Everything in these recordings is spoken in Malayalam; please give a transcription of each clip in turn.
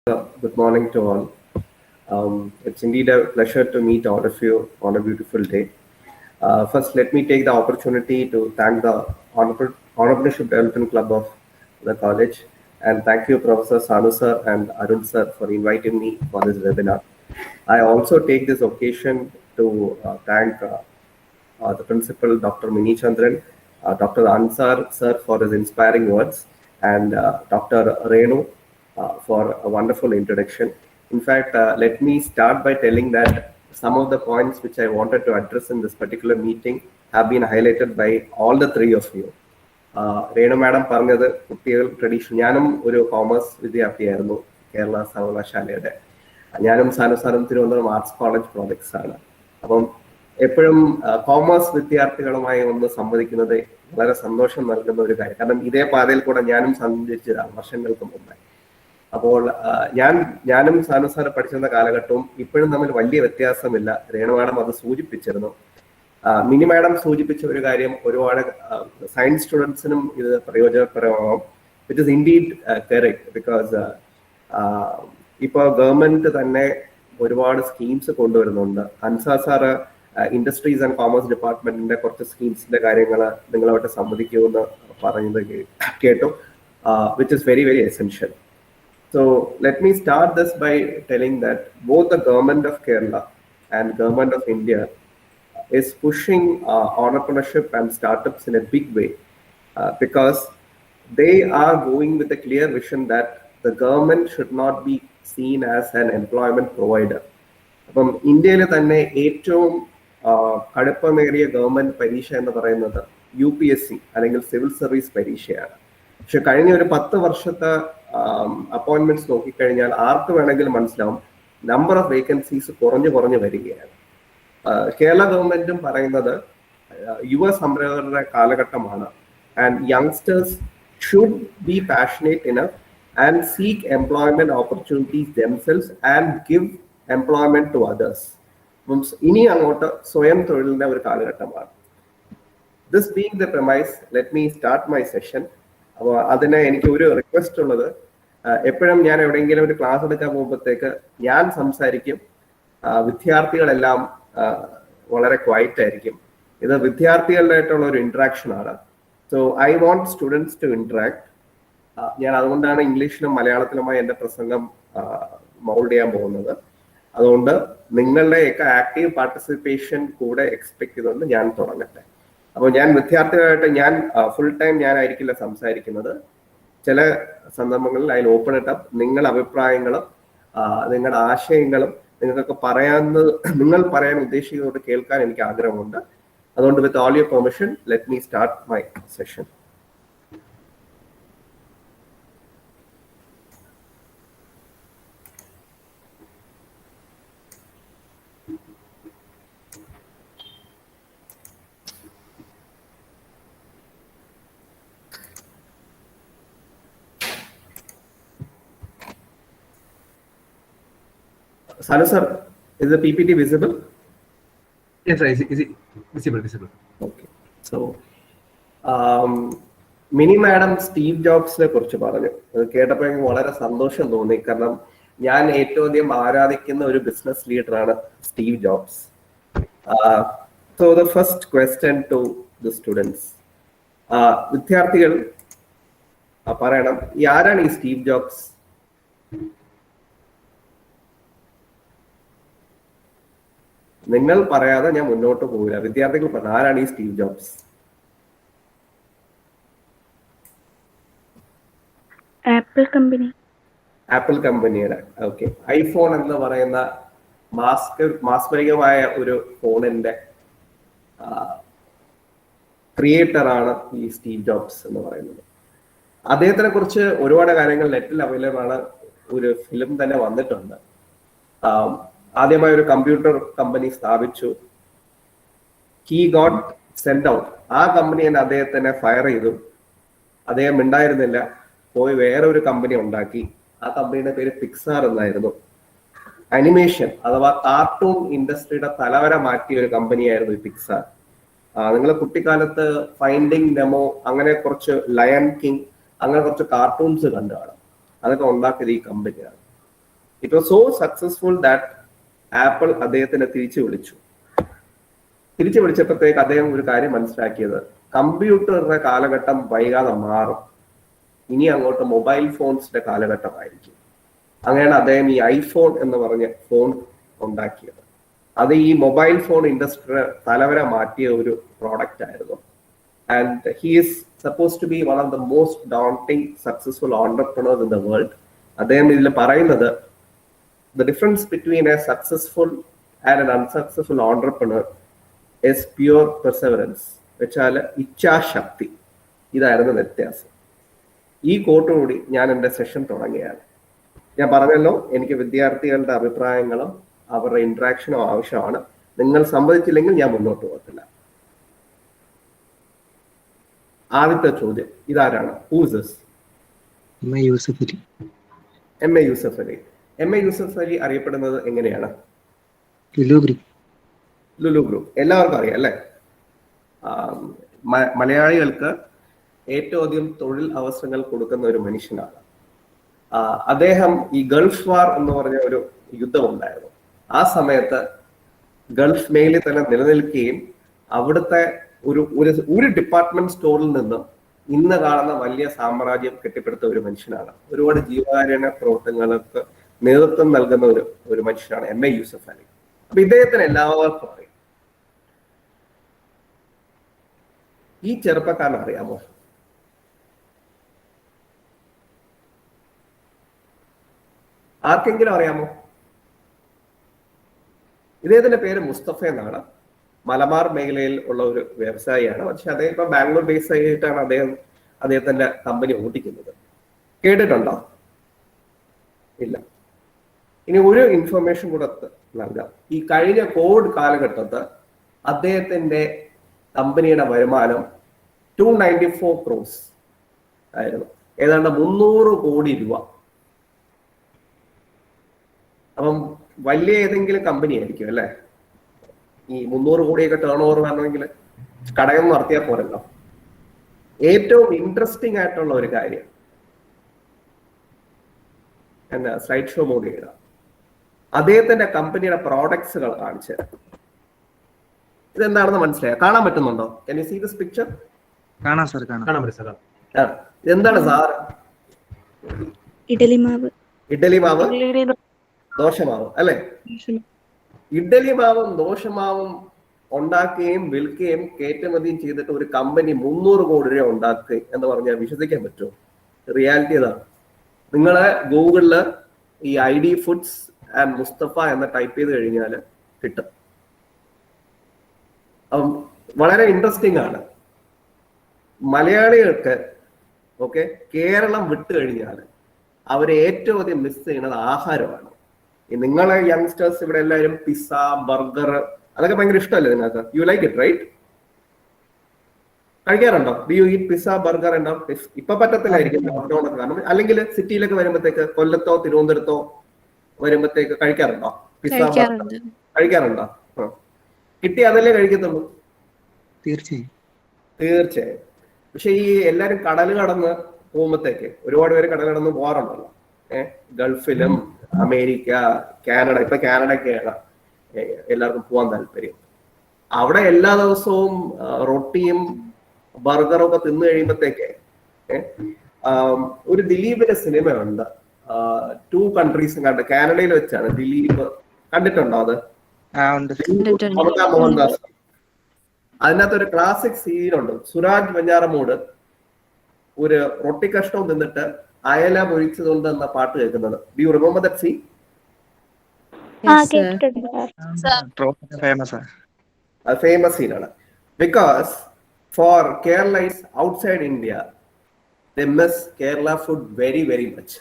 Good morning to all. It's indeed a pleasure to meet all of you on a beautiful day. First, let me take the opportunity to thank the Entrepreneurship Development Club of the college, and thank you, Professor Sanu sir and Arun sir, for inviting me for this webinar. I also take this occasion to thank the principal, Dr. Mini Chandran, Dr. Ansar sir for his inspiring words, and Dr. Renu for a wonderful introduction. In fact, let me start by telling that some of the points which I wanted to address in this particular meeting have been highlighted by all the three of you. Renu madam പറഞ്ഞത് കുട്ടികൾ ട്രഡീഷൻ ഞാനും ഒരു കോമേഴ്സ് വിദ്യാർത്ഥിയായിരുന്നു കേരള സർവകലാശാലയുടെ. ഞാനും സാനുസാറും തിരുവനന്തപുരം ആർട്സ് കോളേജ് പ്രോജക്ട്സ് ആണ്. അപ്പം എപ്പോഴും കോമേഴ്സ് വിദ്യാർത്ഥികളുമായി ഒന്ന് സംവദിക്കുന്നത് വളരെ സന്തോഷം നൽകുന്ന ഒരു കാര്യം. കാരണം ഇതേ പാതയിൽ കൂടെ ഞാനും സഞ്ചരിച്ചതാണ് വർഷങ്ങൾക്ക് മുമ്പേ. അപ്പോൾ ഞാനും സാനു സാറ് പഠിച്ചിരുന്ന കാലഘട്ടവും ഇപ്പോഴും തമ്മിൽ വലിയ വ്യത്യാസമില്ല. രേണു മാഡം അത് സൂചിപ്പിച്ചിരുന്നു. മിനി മാഡം സൂചിപ്പിച്ച ഒരു കാര്യം ഒരുപാട് സയൻസ് സ്റ്റുഡൻസിനും ഇത് പ്രയോജനപ്രദമാകും. It is indeed correct. Because ഇപ്പോൾ ഗവൺമെന്റ് തന്നെ ഒരുപാട് സ്കീംസ് കൊണ്ടുവരുന്നുണ്ട്. Ansar sir industries and commerce ഡിപ്പാർട്ട്മെന്റിന്റെ കുറച്ച് സ്കീംസിന്റെ കാര്യങ്ങൾ നിങ്ങളോട്ട് സംവദിക്കുമെന്ന് പറയുന്നത് കേട്ടു, which is very very essential. So let me start this by telling that both the government of Kerala and government of India is pushing entrepreneurship and startups in a big way because they are going with a clear vision that the government should not be seen as an employment provider. അപ്പം ഇന്ത്യയിൽ തന്നെ ഏറ്റവും കടുപ്പമേറിയ ഗവൺമെന്റ് പരീക്ഷ എന്ന് പറയുന്നത് UPSC അല്ലെങ്കിൽ സിവിൽ സർവീസ് പരീക്ഷയാണ്. പക്ഷെ കഴിഞ്ഞ ഒരു 10 വർഷത്തെ അപ്പോയിന്റ്മെന്റ്സ് നോക്കിക്കഴിഞ്ഞാൽ ആർക്ക് വേണമെങ്കിലും മനസ്സിലാവും നമ്പർ ഓഫ് വേക്കൻസീസ് കുറഞ്ഞു വരികയാണ്. കേരള ഗവൺമെന്റും പറയുന്നത് യുവ സംരംഭകരുടെ കാലഘട്ടമാണ്. And youngsters should be passionate enough and seek employment opportunities themselves and give employment to others. ഇനി അങ്ങോട്ട് സ്വയം തൊഴിലിന്റെ ഒരു കാലഘട്ടമാണ്. This being the premise, let me start my session. അപ്പോൾ അതിന് എനിക്ക് ഒരു റിക്വസ്റ്റ് ഉള്ളത്, എപ്പോഴും ഞാൻ എവിടെയെങ്കിലും ഒരു ക്ലാസ് എടുക്കാൻ പോകുമ്പോഴത്തേക്ക് ഞാൻ സംസാരിക്കും, വിദ്യാർത്ഥികളെല്ലാം വളരെ ക്വയറ്റ് ആയിരിക്കും. ഇത് വിദ്യാർത്ഥികളുമായിട്ടുള്ള ഒരു ഇന്ററാക്ഷൻ ആണ്. So I want students to interact. ഞാൻ അതുകൊണ്ടാണ് ഇംഗ്ലീഷിലും മലയാളത്തിലുമായി എൻ്റെ പ്രസംഗം മൗൾഡ് ചെയ്യാൻ പോകുന്നത്. അതുകൊണ്ട് നിങ്ങളുടെയൊക്കെ ആക്റ്റീവ് പാർട്ടിസിപ്പേഷൻ കൂടെ എക്സ്പെക്ട് ചെയ്തുകൊണ്ട് ഞാൻ തുടങ്ങട്ടെ. അപ്പോൾ ഞാൻ വിദ്യാർത്ഥികളായിട്ട് ഞാൻ ഫുൾ ടൈം ഞാനായിരിക്കില്ല സംസാരിക്കുന്നത്. ചില സന്ദർഭങ്ങളിൽ അതിൽ ഓപ്പൺ ഇട്ട് അപ്പ് നിങ്ങളുടെ അഭിപ്രായങ്ങളും നിങ്ങളുടെ ആശയങ്ങളും നിങ്ങൾ പറയാൻ ഉദ്ദേശിക്കുന്നതോട് കേൾക്കാൻ എനിക്ക് ആഗ്രഹമുണ്ട്. അതുകൊണ്ട് with all your permission let me start my session. Sanu sir, is the PPT visible? Yes, sir. Is it visible? Okay. So, Mini madam Steve ജോബ്സിനെ കുറിച്ച് പറഞ്ഞു. അത് കേട്ടപ്പോൾ എനിക്ക് വളരെ സന്തോഷം തോന്നി. കാരണം ഞാൻ ഏറ്റവും അധികം ആരാധിക്കുന്ന ഒരു ബിസിനസ് ലീഡറാണ് Steve Jobs. So the first question to the students, വിദ്യാർത്ഥികൾ പറയണം, ആരാണ് ഈ സ്റ്റീവ് ജോബ്സ്? നിങ്ങൾ പറയാതെ ഞാൻ മുന്നോട്ട് പോകില്ല. വിദ്യാർത്ഥികൾ പറഞ്ഞു, ആരാണ് ഈ സ്റ്റീവ് ജോബ്സ്? ആപ്പിൾ കമ്പനിയുടെ ഓക്കെ. ഐഫോൺ എന്ന് പറയുന്ന മാസ്മരികമായ ഒരു ഫോണിന്റെ ക്രിയേറ്റർ ആണ് ഈ സ്റ്റീവ് ജോബ്സ് എന്ന് പറയുന്നത്. അദ്ദേഹത്തിനെ കുറിച്ച് ഒരുപാട് കാര്യങ്ങൾ നെറ്റിൽ അവൈലബിൾ ആണ്. ഒരു ഫിലിം തന്നെ വന്നിട്ടുണ്ട്. ആദ്യമായി ഒരു കമ്പ്യൂട്ടർ കമ്പനി സ്ഥാപിച്ചു. He got send out. ആ കമ്പനി തന്നെ അദ്ദേഹത്തിനെ ഫയർ ചെയ്തു. അദ്ദേഹം ഉണ്ടായിരുന്നില്ല, പോയി വേറെ ഒരു കമ്പനി ഉണ്ടാക്കി. ആ കമ്പനിയുടെ പേര് പിക്സാർ എന്നായിരുന്നു. അനിമേഷൻ അഥവാ കാർട്ടൂൺ ഇൻഡസ്ട്രിയുടെ തലവര മാറ്റിയ ഒരു കമ്പനിയായിരുന്നു ഈ പിക്സാർ. നിങ്ങൾ കുട്ടിക്കാലത്ത് ഫൈൻഡിങ് നെമോ, അങ്ങനെ കുറച്ച് ലയൺ കിങ്, അങ്ങനെ കുറച്ച് കാർട്ടൂൺസ് കണ്ടു കാണും. അതൊക്കെ ഉണ്ടാക്കിയത് ഈ കമ്പനിയാണ്. It was so successful that apple അദ്ദേഹത്തിനെ തിരിച്ചു വിളിച്ചപ്പോഴത്തേക്ക് അദ്ദേഹം ഒരു കാര്യം മനസ്സിലാക്കിയത്, കമ്പ്യൂട്ടറിന്റെ കാലഘട്ടം വൈകാതെ മാറും, ഇനി അങ്ങോട്ട് മൊബൈൽ ഫോൺസിന്റെ കാലഘട്ടമായിരിക്കും. അങ്ങനെയാണ് അദ്ദേഹം ഈ ഐഫോൺ എന്ന് പറഞ്ഞ ഫോൺ ഉണ്ടാക്കിയത്. അത് ഈ മൊബൈൽ ഫോൺ ഇൻഡസ്ട്രി തലവര മാറ്റിയ ഒരു പ്രോഡക്റ്റ് ആയിരുന്നു. And he is suppose to be one of the most daunting successful entrepreneurs in the world. അദ്ദേഹം ഇതിൽ പറയുന്നത്, the difference between a successful and an unsuccessful entrepreneur is pure perseverance, വെച്ചാൽ ഇച്ഛാശക്തി. ഇതായിരുന്നു വ്യത്യാസം. ഈ കോട്ടോടുകൂടി ഞാൻ എൻ്റെ സെഷൻ തുടങ്ങിയാണ്. ഞാൻ പറഞ്ഞല്ലോ, എനിക്ക് വിദ്യാർത്ഥികളുടെ അഭിപ്രായങ്ങളും അവരുടെ ഇന്ററാക്ഷനും ആവശ്യമാണ്. നിങ്ങൾ സമ്മതിച്ചില്ലെങ്കിൽ ഞാൻ മുന്നോട്ട് പോകത്തില്ല. ആദ്യത്തെ ചോദ്യം ഇതാരാണ്? Who's this? M A. Yusuff Ali. M A. Yusuff Ali. M A. Yusuff Ali അറിയപ്പെടുന്നത് എങ്ങനെയാണ്? ലുലു ഗ്രൂപ്പ് എല്ലാവർക്കും അറിയാം അല്ലേ? മലയാളികൾക്ക് ഏറ്റവും അധികം തൊഴിൽ അവസരങ്ങൾ കൊടുക്കുന്ന ഒരു മനുഷ്യനാണ് അദ്ദേഹം. ഈ ഗൾഫ് വാർ എന്ന് പറഞ്ഞ ഒരു യുദ്ധം ഉണ്ടായിരുന്നു. ആ സമയത്ത് ഗൾഫ് മേഖലയിൽ തന്നെ നിലനിൽക്കുകയും അവിടുത്തെ ഒരു ഡിപ്പാർട്ട്മെന്റ് സ്റ്റോറിൽ നിന്നും ഇന്ന് കാണുന്ന വലിയ സാമ്രാജ്യം കെട്ടിപ്പടുത്ത ഒരു മനുഷ്യനാണ്. ഒരുപാട് ജീവകാരുണ്യ പ്രവർത്തനങ്ങൾക്ക് നേതൃത്വം നൽകുന്ന ഒരു മനുഷ്യനാണ് എം.എ. യൂസഫ് അലി. അപ്പൊ ഇദ്ദേഹത്തിന് എല്ലാവർക്കും അറിയാം. ഈ ചെറുപ്പക്കാരനെ അറിയാമോ? ആർക്കെങ്കിലും അറിയാമോ? ഇദ്ദേഹത്തിന്റെ പേര് മുസ്തഫ എന്നാണ്. മലബാർ മേഖലയിൽ ഉള്ള ഒരു വ്യവസായിയാണ്. പക്ഷെ അദ്ദേഹം ഇപ്പൊ ബാംഗ്ലൂർ ബേസ് ആയിട്ടാണ് അദ്ദേഹത്തിന്റെ കമ്പനി ഓടിക്കുന്നത്. കേട്ടിട്ടുണ്ടോ? ഇല്ല. ഇനി ഒരു ഇൻഫർമേഷൻ കൂടെ നൽകാം. ഈ കഴിഞ്ഞ കോവിഡ് കാലഘട്ടത്ത് അദ്ദേഹത്തിന്റെ കമ്പനിയുടെ വരുമാനം 294 crores ആയിരുന്നു, ഏതാണ്ട് 300 കോടി രൂപ. അപ്പം വലിയ ഏതെങ്കിലും കമ്പനി ആയിരിക്കും അല്ലെ? ഈ 300 കോടിയൊക്കെ ടേൺ ഓവർ വരണമെങ്കിൽ കടകം നടത്തിയാൽ പോരല്ലോ. ഏറ്റവും ഇൻട്രസ്റ്റിംഗ് ആയിട്ടുള്ള ഒരു കാര്യം, എന്നാ സ്ലൈഡ് ഷോ മോഡ് ചെയ്യുക, അദ്ദേഹത്തിന്റെ കമ്പനിയുടെ പ്രോഡക്ട്സുകൾ കാണിച്ചു തരാം. ഇതെന്താണെന്ന് മനസ്സിലായോ? കാണാൻ പറ്റുന്നുണ്ടോ? Can you see this picture? കാണാം സാർ, കാണാം. ഇതെന്താണ് സാർ? ഇഡലി മാവ്, ദോശമാവ് അല്ലെ? ഇഡലി മാവും ദോശമാവും ഉണ്ടാക്കുകയും വിൽക്കുകയും കയറ്റുമതിയും ചെയ്തിട്ട് ഒരു കമ്പനി 300 കോടി രൂപ ഉണ്ടാക്കുക എന്ന് പറഞ്ഞാൽ വിശ്വസിക്കാൻ പറ്റുമോ? റിയാലിറ്റി ഇതാണ്. നിങ്ങള് ഗൂഗിളില് ഈ ID ഫുഡ്സ് ആൻഡ് മുസ്തഫ എന്ന് ടൈപ്പ് ചെയ്ത് കഴിഞ്ഞാൽ കിട്ടും. വളരെ ഇൻട്രസ്റ്റിംഗ് ആണ്. മലയാളികൾക്ക് കേരളം വിട്ടു കഴിഞ്ഞാൽ അവർ ഏറ്റവും അധികം മിസ് ചെയ്യുന്നത് ആഹാരമാണ്. നിങ്ങളെ യങ്സ്റ്റേഴ്സ് ഇവിടെ എല്ലാവരും പിസ്സ, ബർഗർ അതൊക്കെ ഭയങ്കര ഇഷ്ടമല്ലേ നിങ്ങൾക്ക്? You like it right? കഴിക്കാറുണ്ടോ? Do you eat pizza, burger? ഉണ്ടാവും. ഇപ്പൊ പറ്റത്തില്ലായിരിക്കും ലോക്ക്ഡൌൺ ഒക്കെ കാരണം. അല്ലെങ്കിൽ സിറ്റിയിലൊക്കെ വരുമ്പോഴത്തേക്ക്, കൊല്ലത്തോ തിരുവനന്തപുരത്തോ വരുമ്പോഴത്തേക്ക് കഴിക്കാറുണ്ടോ? Pizza, burger കഴിക്കാറുണ്ടോ? കിട്ടി അതല്ലേ കഴിക്കത്തുള്ളൂ. തീർച്ചയായും. പക്ഷെ ഈ എല്ലാരും കടൽ കടന്ന് പോകുമ്പോഴത്തേക്ക് ഒരുപാട് പേര് കടൽ കടന്ന് പോകാറുണ്ടല്ലോ. ഗൾഫിലും അമേരിക്ക, കാനഡ. ഇപ്പൊ കാനഡയൊക്കെയാണ് എല്ലാവർക്കും പോകാൻ താല്പര്യം. അവിടെ എല്ലാ ദിവസവും റൊട്ടിയും ബർഗറും ഒക്കെ തിന്നു കഴിയുമ്പോഴത്തേക്ക് ഒരു ദിലീപിന്റെ സിനിമയുണ്ട്, 2 countries കണ്ട്, കാനഡയിൽ വെച്ചാണ്. ദിലീപ് കണ്ടിട്ടുണ്ടോ അത്? മോഹൻദാസ്. അതിനകത്ത് ഒരു ക്ലാസിക് സീനുണ്ട്. സുരാജ് വെഞ്ഞാറമൂട് ഒരു റൊട്ടി കഷ്ണവും തിന്നിട്ട് അയല പൊരിച്ചതുകൊണ്ട് എന്ന പാട്ട് കേൾക്കുന്നത്. Do you remember that scene? Famous സീനാണ്. Because for Keralites outside India they miss Kerala food very very much.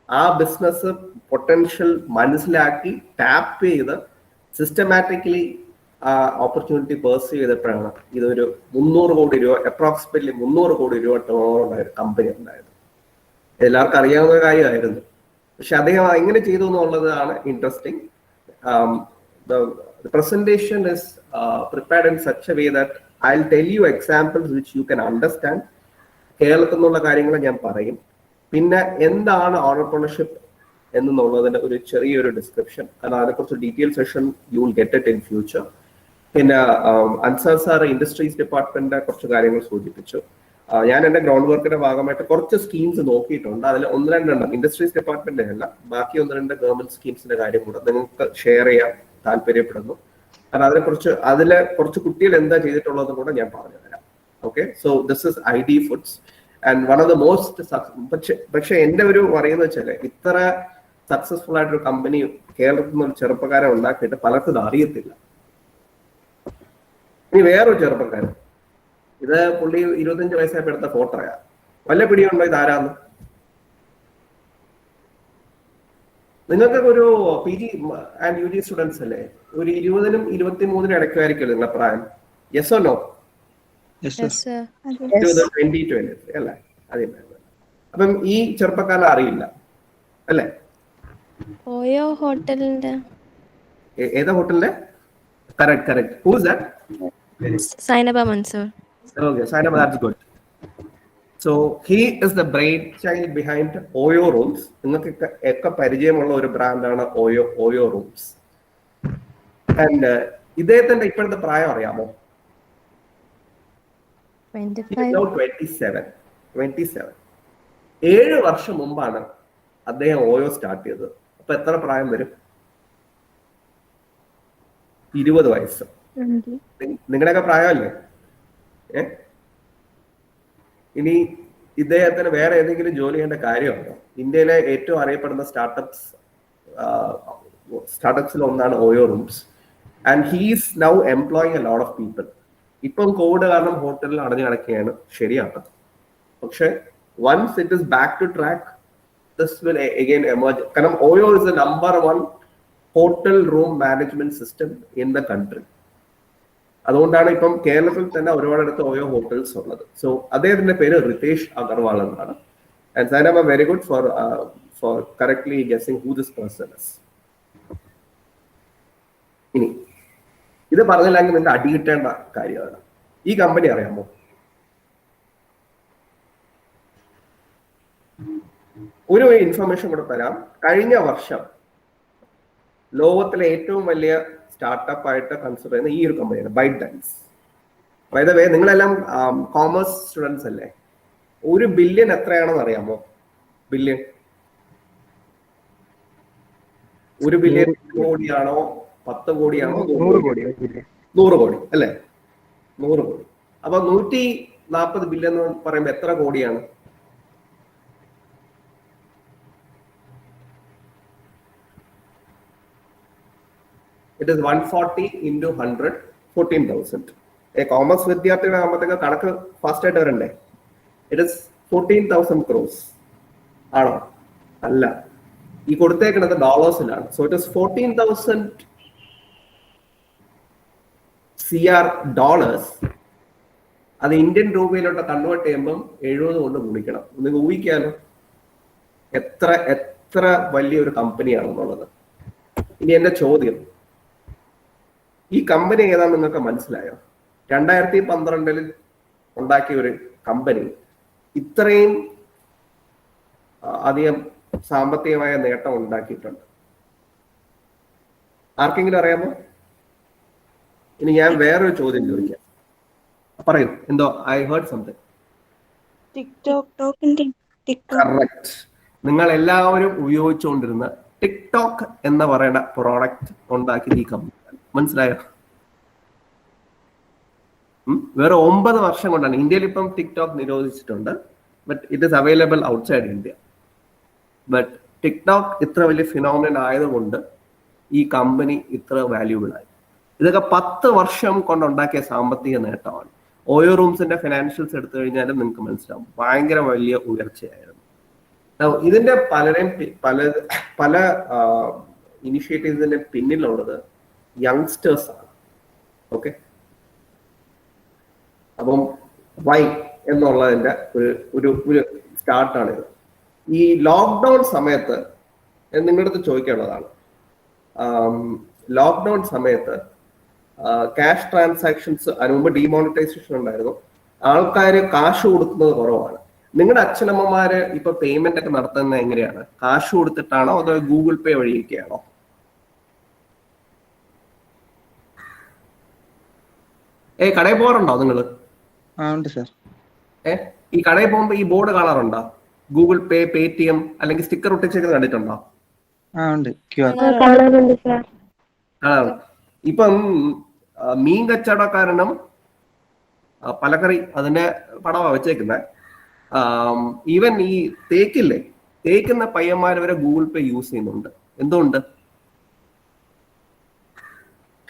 ആ ബിസിനസ് പൊട്ടൻഷ്യൽ മനസ്സിലാക്കി ടാപ്പ് ചെയ്ത് സിസ്റ്റമാറ്റിക്കലി ആ ഓപ്പർച്യൂണിറ്റി പേഴ്സീവ് ചെയ്തപ്പോഴാണ് ഇതൊരു 300 കോടി രൂപ, അപ്രോക്സിമേറ്റ്ലി 300 കോടി രൂപ ടേൺ ഓവർ ഉണ്ടായ ഒരു കമ്പനി ഉണ്ടായത്. എല്ലാവർക്കും അറിയാവുന്ന കാര്യമായിരുന്നു. പക്ഷെ അദ്ദേഹം എങ്ങനെ ചെയ്തു എന്നുള്ളതാണ് interesting. The presentation is prepared in such a way that I'll tell you examples which you can understand. കേരളത്തിൽ നിന്നുള്ള കാര്യങ്ങൾ ഞാൻ പറയും. പിന്നെ എന്താണ് ഓണ്ടർപ്രണർഷിപ്പ് എന്നുള്ളതിന്റെ ഒരു ചെറിയൊരു ഡിസ്ക്രിപ്ഷൻ. കാരണം അതിനെക്കുറിച്ച് detail session you will get it in future. പിന്നെ അൻസാർ സാർ ഇൻഡസ്ട്രീസ് ഡിപ്പാർട്ട്മെന്റിന്റെ കുറച്ച് കാര്യങ്ങൾ സൂചിപ്പിച്ചു. ഞാൻ എന്റെ ഗ്രൗണ്ട് വർക്കിന്റെ ഭാഗമായിട്ട് കുറച്ച് സ്കീംസ് നോക്കിയിട്ടുണ്ട്. അതിൽ 1-2 ഇൻഡസ്ട്രീസ് ഡിപ്പാർട്ട്മെന്റ് അല്ല, ബാക്കി 1-2 ഗവൺമെന്റ് സ്കീംസിന്റെ കാര്യം കൂടെ നിങ്ങൾക്ക് ഷെയർ ചെയ്യാൻ താല്പര്യപ്പെടുന്നു. കാരണം അതിനെക്കുറിച്ച് അതിലെ കുറച്ച് കുട്ടികൾ എന്താ ചെയ്തിട്ടുള്ളത് കൂടെ ഞാൻ പറഞ്ഞു തരാം. Okay, so this is ID foods and one of the most. പക്ഷെ എന്റെ ഒരു പറയുന്നത് വെച്ചാൽ ഇത്ര സക്സസ്ഫുൾ ആയിട്ടൊരു കമ്പനി കേരളത്തിൽ നിന്ന് ഒരു ചെറുപ്പക്കാരെ ഉണ്ടാക്കിയിട്ട് പലർക്കും ഇത് അറിയത്തില്ല. ഇനി വേറൊരു ചെറുപ്പക്കാരൻ, ഇത് പുള്ളി 25 വയസ്സായപ്പോ എടുത്ത ഫോട്ടോയാ. വല്ല പിടിയുണ്ടോ ഇത് ആരാന്ന്? നിങ്ങൾക്കൊക്കെ ഒരു PG ആൻഡ് UG സ്റ്റുഡൻസ് അല്ലേ? ഒരു 20-നും 23-നും ഇടയ്ക്കായിരിക്കും നിങ്ങളുടെ പ്രായം. Yes or no? 20-23 അല്ലേ? അതെ. അപ്പം ഈ ചെറുപ്പക്കാരനെ അറിയില്ല അല്ലേ? ഓയോ ഹോട്ടലിന്റെ ഏതാ ഹോട്ടലിന്റെ? Correct. Who is that? Sainaba Mansoor. Okay, Sainaba, that's good. So he is the brainchild behind Oyo Rooms. നിങ്ങൾക്ക് ഒക്കെ പരിചയമുള്ള ഒരു ബ്രാൻഡാണ് Oyo Rooms. ആൻഡ് ഇദ്ദേഹത്തിന്റെ ഇപ്പോഴത്തെ പ്രായം അറിയാമോ? 27. 7 വർഷം മുമ്പാണ് അദ്ദേഹം ഓയോ സ്റ്റാർട്ട് ചെയ്തത്. അപ്പൊ എത്ര പ്രായം വരും? 20 വയസ്സ്. നിങ്ങളുടെയൊക്കെ പ്രായമല്ലേ? ഇനി ഇദ്ദേഹത്തിന് വേറെ ഏതെങ്കിലും ജോലി ചെയ്യേണ്ട കാര്യമുണ്ടോ? ഇന്ത്യയിലെ ഏറ്റവും അറിയപ്പെടുന്ന സ്റ്റാർട്ടപ്സിൽ ഒന്നാണ് OYO rooms. And he's now employing a lot of people. ഇപ്പം കോവിഡ് കാരണം ഹോട്ടലിൽ അടഞ്ഞു കിടക്കുകയാണ്, ശരിയാണ്. പക്ഷെ once it is back to track, this will again emerge. കാരണം OYO is the number 1 hotel room management system in the country. അതുകൊണ്ടാണ് ഇപ്പം കേരളത്തിൽ തന്നെ ഒരുപാടടുത്ത് ഓയോ ഹോട്ടൽസ് ഉള്ളത്. സോ അദ്ദേഹത്തിന്റെ പേര് റിതേഷ് അഗർവാൾ എന്നാണ്. And Sainaba very good for correctly guessing who this person is. ഇനി ഇത് പറഞ്ഞില്ലെങ്കിൽ നിങ്ങൾക്ക് അടി കിട്ടേണ്ട കാര്യമാണ്. ഈ കമ്പനി അറിയാമോ? ഒരു ഇൻഫർമേഷൻ കൂടെ തരാം. കഴിഞ്ഞ വർഷം ലോകത്തിലെ ഏറ്റവും വലിയ സ്റ്റാർട്ടപ്പ് ആയിട്ട് കൺസിഡർ ചെയ്യുന്ന ഈ ഒരു കമ്പനിയാണ് ByteDance. By the way, നിങ്ങളെല്ലാം കോമേഴ്സ് സ്റ്റുഡൻസ് അല്ലേ? 1 ബില്യൺ എത്രയാണെന്ന് അറിയാമോ? Billion 1 billion കോടിയാണോ 10 കോടിയാണോ? 100 കോടി അല്ലേ? 100 കോടി. അപ്പൊ 140 ബില്യൺ എന്ന് പറയുമ്പോ എത്ര കോടിയാണ്? It is 140 into 100, 14,000. കോമേഴ്സ് വിദ്യാർത്ഥികളെ ആകുമ്പോഴത്തേക്ക് കണക്ക് ഫാസ്റ്റ് ആയിട്ട് വരണ്ടേ? ഇറ്റ് ഇസ് 14,000 crores ആണോ? അല്ല, ഈ കൊടുത്തേക്കുന്നത് ഡോളേഴ്സിലാണ്. So it is 14,000 CR dollars. അത് ഇന്ത്യൻ രൂപയിലോട്ട് കൺവേർട്ട് ചെയ്യുമ്പം 70 കൊണ്ട് ഗുണിക്കണം. നിങ്ങൾക്ക് ഊഹിക്കാലോ എത്ര വലിയൊരു കമ്പനിയാണെന്നുള്ളത്. ഇനി എന്റെ ചോദ്യം, ഈ കമ്പനി ഏതാണെന്ന് നിങ്ങൾക്ക് മനസ്സിലായോ? 2012 ഉണ്ടാക്കിയ ഒരു കമ്പനി ഇത്രയും അധികം സാമ്പത്തികമായ നേട്ടം ഉണ്ടാക്കിയിട്ടുണ്ട്. ആർക്കെങ്കിലും അറിയാമോ? ഇനി ഞാൻ വേറൊരു ചോദ്യം ചോദിക്കാം. പറയൂ, എന്തോ ഐ ഹേർഡ് സംതിങ്. കറക്റ്റ്. നിങ്ങൾ എല്ലാവരും ഉപയോഗിച്ചുകൊണ്ടിരുന്ന ടിക്ടോക്ക് എന്ന് പറയുന്ന പ്രോഡക്റ്റ് ഉണ്ടാക്കിയത് ഈ കമ്പനി. മനസ്സിലായോ? വേറെ 9 വർഷം കൊണ്ടാണ്. ഇന്ത്യയിൽ ഇപ്പം ടിക്ടോക്ക് നിരോധിച്ചിട്ടുണ്ട്, but it is available outside India. But TikTok ഇത്ര വലിയ ഫിനോമിനൻ ആയതുകൊണ്ട് ഈ കമ്പനി ഇത്ര വാല്യൂബിൾ ആയി. ഇതൊക്കെ 10 വർഷം കൊണ്ടുണ്ടാക്കിയ സാമ്പത്തിക നേട്ടമാണ്. ഓയോ റൂംസിന്റെ ഫിനാൻഷ്യൽസ് എടുത്തു കഴിഞ്ഞാലും നിങ്ങൾക്ക് മനസ്സിലാവും, ഭയങ്കര വലിയ ഉയർച്ചയായിരുന്നു. ഇതിന്റെ പല ഇനിഷ്യേറ്റീവ്സിന്റെ പിന്നിലുള്ളത് യങ്സ്റ്റേഴ്സ് ആണ്. ഓക്കെ, അപ്പം വൈ എന്നുള്ളതിന്റെ ഒരു സ്റ്റാർട്ടാണിത്. ഈ ലോക്ക്ഡൗൺ സമയത്ത് നിങ്ങളുടെ അടുത്ത് ചോദിക്കാനുള്ളതാണ്. ലോക്ക്ഡൗൺ സമയത്ത് ക്യാഷ് ട്രാൻസാക്ഷൻസ്, അതിന് മുമ്പ് ഡിമോണിറ്റൈസേഷൻ ഉണ്ടായിരുന്നു, ആൾക്കാർ കാശ് കൊടുക്കുന്നത് കുറവാണ്. നിങ്ങളുടെ അച്ഛനമ്മമാര് ഇപ്പൊ പേയ്മെന്റ് ഒക്കെ നടത്തുന്നത് എങ്ങനെയാണ്? കാശ് കൊടുത്തിട്ടാണോ അതോ ഗൂഗിൾ പേ വഴിയൊക്കെയാണോ? കടയിൽ പോകാറുണ്ടോ നിങ്ങള്? ഉണ്ട് സാർ. ഈ കടയിൽ പോകുമ്പോ ഈ ബോർഡ് കാണാറുണ്ടോ? ഗൂഗിൾ പേ, പേടിഎം അല്ലെങ്കിൽ സ്റ്റിക്കർ ഒട്ടിച്ചേക്കുന്നത് കണ്ടിട്ടുണ്ടോ? ഉണ്ട്. QR. ഇപ്പം മീൻ കച്ചവടക്കാരനും പലകറി അതിന്റെ പടമാണ് വെച്ചേക്കുന്നത്. ഈവൻ ഈ തേക്കില്ലേ, തേക്കുന്ന പയ്യന്മാർ വരെ ഗൂഗിൾ പേ യൂസ് ചെയ്യുന്നുണ്ട്. എന്തുകൊണ്ട്?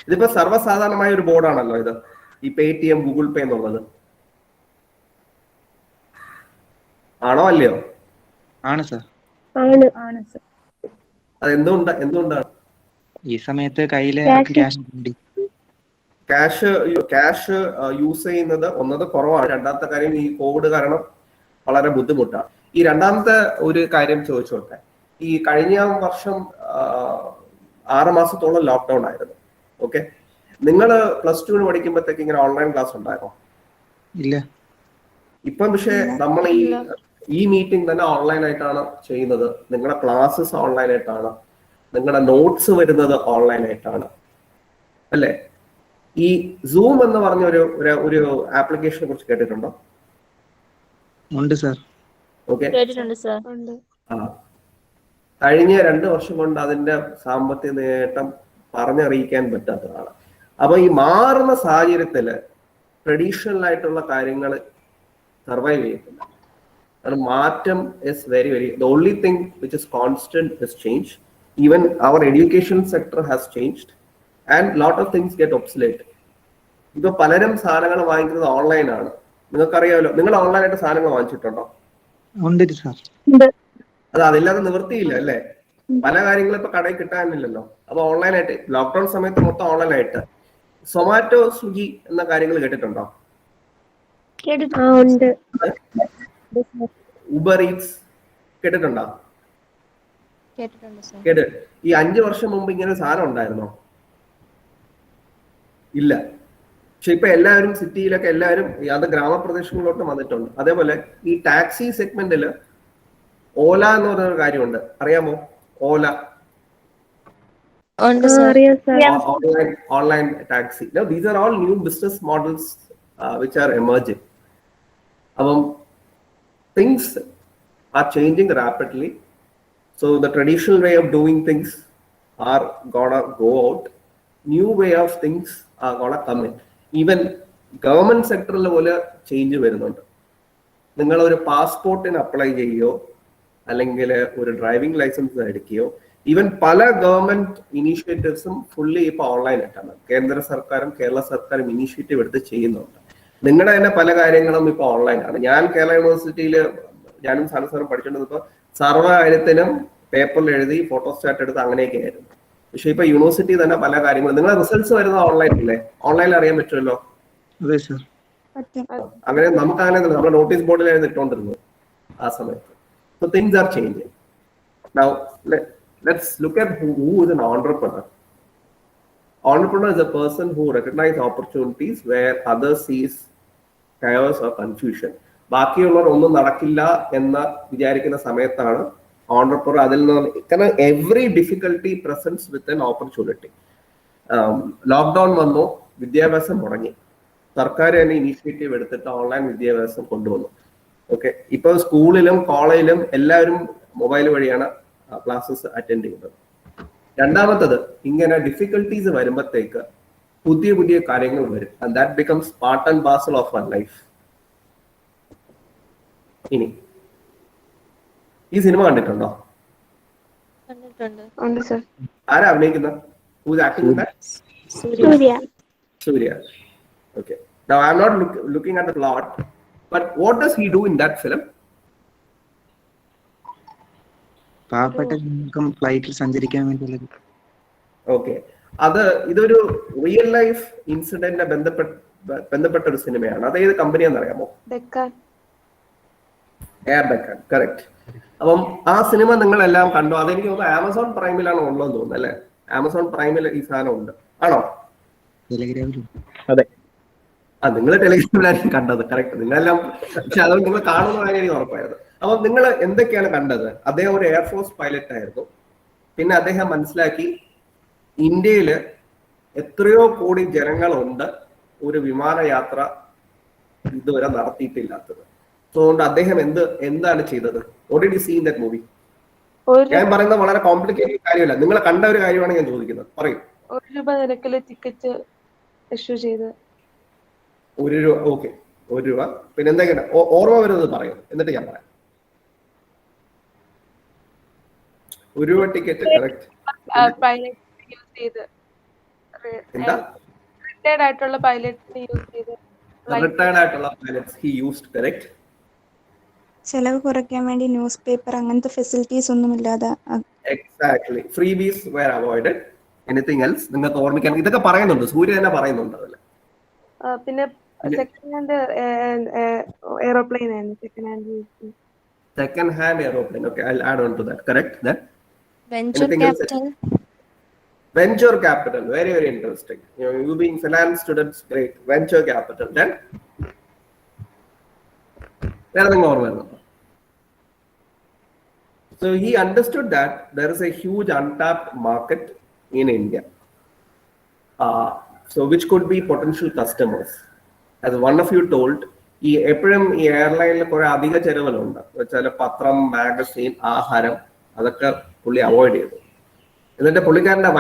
ഇതിപ്പോ സർവ്വസാധാരണമായ ഒരു ബോർഡാണല്ലോ ഇത്, ഈ പേടിഎം, ഗൂഗിൾ പേ എന്നുള്ളത്. ആണോ അല്ലയോ? ആണ് സാർ. അത് എന്തുകൊണ്ടാണ്? ഈ സമയത്ത് കയ്യില് ക്യാഷ് യൂസ് ചെയ്യുന്നത് ഒന്നത് കുറവാണ്. രണ്ടാമത്തെ കാര്യം, ഈ കോവിഡ് കാരണം വളരെ ബുദ്ധിമുട്ടാണ്. ഈ രണ്ടാമത്തെ ഒരു കാര്യം ചോദിച്ചോട്ടെ, ഈ കഴിഞ്ഞ വർഷം 6 മാസത്തോളം ലോക്ക്ഡൌൺ ആയിരുന്നു. ഓക്കെ, നിങ്ങൾ +2 പഠിക്കുമ്പോഴത്തേക്ക് ഇങ്ങനെ ഓൺലൈൻ ക്ലാസ് ഉണ്ടായിരുന്നോ? ഇല്ല. ഇപ്പം പക്ഷെ നമ്മൾ ഈ മീറ്റിംഗ് തന്നെ ഓൺലൈൻ ആയിട്ടാണ് ചെയ്യുന്നത്. നിങ്ങളുടെ ക്ലാസ്സസ് ഓൺലൈൻ ആയിട്ടാണ്, നിങ്ങളുടെ നോട്ട്സ് വരുന്നത് ഓൺലൈൻ ആയിട്ടാണ്, അല്ലേ? ഈ സൂം എന്ന് പറഞ്ഞ ഒരു ആപ്ലിക്കേഷനെ കുറിച്ച് കേട്ടിട്ടുണ്ടോ? ഉണ്ട് സാർ. ഓക്കെ, കഴിഞ്ഞ 2 വർഷം കൊണ്ട് അതിന്റെ സാമ്പത്തിക നേട്ടം പറഞ്ഞറിയിക്കാൻ പറ്റാത്തതാണ്. അപ്പൊ ഈ മാറുന്ന സാഹചര്യത്തില് ട്രഡീഷണൽ ആയിട്ടുള്ള കാര്യങ്ങൾ സർവൈവ് ചെയ്യത്തില്ല. മാറ്റം is very the only thing which is constant is change. Even our education sector has changed and lot of things get obsolete. ഇപ്പൊ പലരും സാധനങ്ങൾ വാങ്ങിക്കുന്നത് ഓൺലൈൻ ആണ്. നിങ്ങൾക്കറിയാമല്ലോ, നിങ്ങൾ ഓൺലൈനായിട്ട് സാധനങ്ങൾ വാങ്ങിച്ചിട്ടുണ്ടോ? അത് അതില്ലാതെ നിവൃത്തിയില്ല, അല്ലേ? പല കാര്യങ്ങളും ഇപ്പൊ കടയിൽ കിട്ടാനില്ലല്ലോ. അപ്പൊ ഓൺലൈനായിട്ട് ലോക്ക്ഡൌൺ സമയത്ത് മൊത്തം ഓൺലൈനായിട്ട് സൊമാറ്റോ, സ്വിഗ്ഗി എന്ന കാര്യങ്ങൾ കേട്ടിട്ടുണ്ടോ? ഉബർ ഈറ്റ്സ് കേട്ടിട്ടുണ്ടോ? ഈ 5 വർഷം മുമ്പ് ഇങ്ങനെ സാധനം ഉണ്ടായിരുന്നോ? ഇല്ല. പക്ഷെ ഇപ്പൊ എല്ലാവരും സിറ്റിയിലൊക്കെ എല്ലാവരും അത് ഗ്രാമപ്രദേശങ്ങളിലോട്ട് വന്നിട്ടുണ്ട്. അതേപോലെ ഈ ടാക്സി സെഗ്മെന്റില് ഓല എന്ന് പറഞ്ഞൊരു കാര്യമുണ്ട്, അറിയാമോ? Ola online taxi. These are all new business models which are emerging. അപ്പം things are changing rapidly, so the traditional way of doing things are gonna go out. New way of things are gonna come in. Even government sector പോലെ ചേഞ്ച് വരുന്നുണ്ട്. നിങ്ങൾ ഒരു പാസ്പോർട്ടിന് അപ്ലൈ ചെയ്യോ അല്ലെങ്കിൽ ഒരു ഡ്രൈവിംഗ് ലൈസൻസ് എടുക്കുകയോ, ഈവൻ പല ഗവൺമെന്റ് ഇനീഷ്യേറ്റീവ്സും ഫുള്ളി ഇപ്പൊ ഓൺലൈൻ ആയിട്ടാണ്. കേന്ദ്ര സർക്കാരും കേരള സർക്കാരും ഇനീഷ്യേറ്റീവ് എടുത്ത് ചെയ്യുന്നുണ്ട്. നിങ്ങളുടെ തന്നെ പല കാര്യങ്ങളും ഇപ്പൊ ഓൺലൈനാണ്. ഞാൻ കേരള യൂണിവേഴ്സിറ്റിയിൽ ഞാനും സാറും പഠിച്ചിട്ടുണ്ടപ്പോ സർവ്വ കാര്യത്തിനും പേപ്പറിൽ എഴുതി ഫോട്ടോസ്റ്റാറ്റ് എടുത്ത് അങ്ങനെയൊക്കെ ആയിരുന്നു. പക്ഷെ ഇപ്പൊ യൂണിവേഴ്സിറ്റി തന്നെ പല കാര്യങ്ങളും, നിങ്ങളുടെ റിസൾട്ട്സ് വരുന്നത് ഓൺലൈൻ അല്ലേ? ഓൺലൈനിൽ അറിയാൻ പറ്റുമല്ലോ. അങ്ങനെ നമുക്ക് അങ്ങനെ നമ്മുടെ നോട്ടീസ് ബോർഡിലായിരുന്നു ഇട്ടുകൊണ്ടിരുന്നത് ആ സമയത്ത്. So things are changing. Now let's look at who is an entrepreneur. Entrepreneur is a person who recognizes opportunities where others sees chaos or confusion. ബാക്കിയുള്ളവർ ഒന്നും നടക്കില്ല എന്ന് വിചാരിക്കുന്ന സമയത്താണ് ഓണ്ടർപ്രണർ അതിൽ നിന്ന്, കാരണം every difficulty presents with an opportunity. Lockdown വന്നു, വിദ്യാഭ്യാസം മുടങ്ങി. സർക്കാർ തന്നെ ഇനീഷ്യേറ്റീവ് എടുത്തിട്ട് ഓൺലൈൻ വിദ്യാഭ്യാസം കൊണ്ടുവന്നു. ഓക്കെ, ഇപ്പൊ സ്കൂളിലും കോളേജിലും എല്ലാവരും മൊബൈൽ വഴിയാണ് ക്ലാസ്സസ് അറ്റൻഡ് ചെയ്യുന്നത്. രണ്ടാമത്തത്, ഇങ്ങനെ ഡിഫിക്കൽട്ടീസ് വരുമ്പോഴത്തേക്ക് പുതിയ പുതിയ കാര്യങ്ങൾ വരും. And that becomes part and parcel of our life. ഇനി ഈ സിനിമ കണ്ടിട്ടുണ്ടോ? ആരാ അഭിനയിക്കുന്നത്? സൂര്യ. Okay. Now I am not looking at the plot, but what does he do in that film? പാവപ്പെട്ട ഫ്ലൈറ്റിൽ സഞ്ചരിക്കാൻ വേണ്ടിയുള്ളത്. ഓക്കെ, അത് ഇതൊരു റിയൽ ലൈഫ് ഇൻസിഡന്റിനെ ബന്ധപ്പെട്ട ഒരു സിനിമയാണ്. അത് ഏത് കമ്പനിയാണെന്ന് അറിയാമോ? എയർ ഡെക്കാൻ. കറക്റ്റ്. അപ്പം ആ സിനിമ നിങ്ങൾ എല്ലാം കണ്ടോ? അതെനിക്ക് തോന്നുന്നു ആമസോൺ പ്രൈമിലാണ് ഉള്ളതെന്ന് തോന്നുന്നു, അല്ലെ? ആമസോൺ പ്രൈമിൽ ഈ സാധനം ഉണ്ട്, ആണോ? ടെലിഗ്രാമിലും. അതെ. നിങ്ങൾ ടെലിഗ്രാമിലായിരിക്കും കണ്ടത്, കറക്റ്റ്. നിങ്ങളെല്ലാം പക്ഷെ അത് നിങ്ങൾ കാണുന്ന കാര്യം എനിക്ക് ഉറപ്പായിരുന്നു. അപ്പൊ നിങ്ങൾ എന്തൊക്കെയാണ് കണ്ടത്? അദ്ദേഹം ഒരു എയർഫോഴ്സ് പൈലറ്റ് ആയിരുന്നു. പിന്നെ അദ്ദേഹം മനസ്സിലാക്കി ഇന്ത്യയിൽ എത്രയോ കോടി ജനങ്ങളുണ്ട് ഒരു വിമാനയാത്ര ഇതുവരെ നടത്തിയിട്ടില്ലാത്തത്. അതുകൊണ്ട് അദ്ദേഹം എന്താണ് ചെയ്തത്? Already scene that movie. ഞാൻ പറയുന്നത് വളരെ കോംപ്ലിക്കേറ്റഡ് കാര്യമല്ല, നിങ്ങൾ കണ്ട ഒരു കാര്യമാണ് ഞാൻ ചോദിക്കുന്നത്. പറയൂ. ₹1 നിരക്കില് ടിക്കറ്റ് ഇഷ്യൂ ചെയ്ത്. ₹1. ഓക്കെ, ₹1. പിന്നെ എന്തൊക്കെയാണ് ഓർമ്മ വരുന്നത് പറയൂ, എന്നിട്ട് ഞാൻ പറയാം. ₹1 ടിക്കറ്റ് കറക്റ്റ്. എന്താ? റിട്ടയർഡ് ആയിട്ടുള്ള പൈലറ്റിനെ യൂസ് ചെയ്ത്. റിട്ടയർഡ് ആയിട്ടുള്ള പൈലറ്റ്സ് ഹി യൂസ്ഡ്, കറക്റ്റ്. ചെലവ് കുറയ്ക്കാൻ വേണ്ടി ന്യൂസ് പേപ്പർ അങ്ങനത്തെ ഫെസിലിറ്റീസ് ഒന്നും ഇല്ലാതെ. Exactly, freebies were avoided. Anything else നിങ്ങൾക്ക് ഓർമ്മിക്കാൻ? ഇതൊക്കെ പറയുന്നുണ്ട്, സൂര്യ തന്നെ പറയുന്നുണ്ട് അതിൽ. പിന്നെ സെക്കൻഡ് ഹാൻഡ് എയർപ്ലെയിൻ ആയിരുന്നു. Second hand airplane. Okay, I will add on to that. Correct. Then venture capital. Venture capital, very, very interesting. You being finance students, great. Venture capital. Then, so he understood that there is a huge untapped market in India, so which could be potential customers. As one of you told, ഈ എപ്പോഴും ഈ എയർലൈനിൽ കുറെ അധിക ചെലവുകളുണ്ട്. വെച്ചാൽ പത്രം, മാഗസീൻ, ആഹാരം, അതൊക്കെ പുള്ളി അവോയ്ഡ് ചെയ്തു. എന്നിട്ട് പുള്ളിക്കാരന്റെ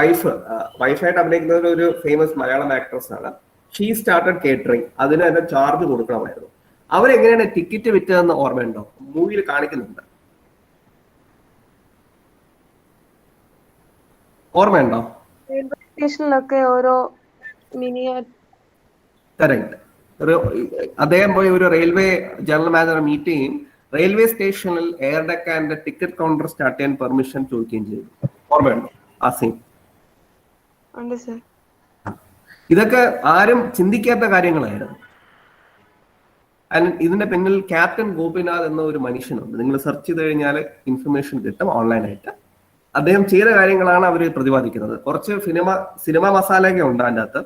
വൈഫായിട്ട് അഭിനയിക്കുന്ന ഒരു ഫേമസ് മലയാളം ആക്ട്രസ് ആണ്. She started catering. അതിന് തന്നെ ചാർജ് കൊടുക്കണമായിരുന്നു. അവരെങ്ങനെയാണ് ടിക്കറ്റ് വിറ്റതെന്ന് ഓർമ്മയുണ്ടോ? മൂവിയിൽ കാണിക്കുന്നുണ്ട്, ഓർമ്മയുണ്ടോ? റെയിൽവേ സ്റ്റേഷനിലൊക്കെ ഓരോ കറക്റ്റ്. അദ്ദേഹം പോയി ഒരു റെയിൽവേ ജനറൽ മാനേജറെ മീറ്റ് ചെയ്യും. റെയിൽവേ സ്റ്റേഷനിൽ എയർ ഡെക്കാന്റെ ടിക്കറ്റ് കൗണ്ടർ സ്റ്റാർട്ട് ചെയ്യാൻ പെർമിഷൻ ചോദിക്കുകയും ചെയ്തു. ഓർമ്മയുണ്ടോ ആ സീൻ? ഇതൊക്കെ ആരും ചിന്തിക്കാത്ത കാര്യങ്ങളായിരുന്നു. ഇതിന്റെ പിന്നിൽ ക്യാപ്റ്റൻ ഗോപിനാഥ് എന്ന ഒരു മനുഷ്യനുണ്ട്. നിങ്ങൾ സെർച്ച് ചെയ്ത് കഴിഞ്ഞാൽ ഇൻഫർമേഷൻ കിട്ടും ഓൺലൈനായിട്ട്. അദ്ദേഹം ചെയ്ത കാര്യങ്ങളാണ് അവർ പ്രതിപാദിക്കുന്നത്. കുറച്ച് സിനിമ മസാലയൊക്കെ ഉണ്ട് അതിൻ്റെ അകത്ത്,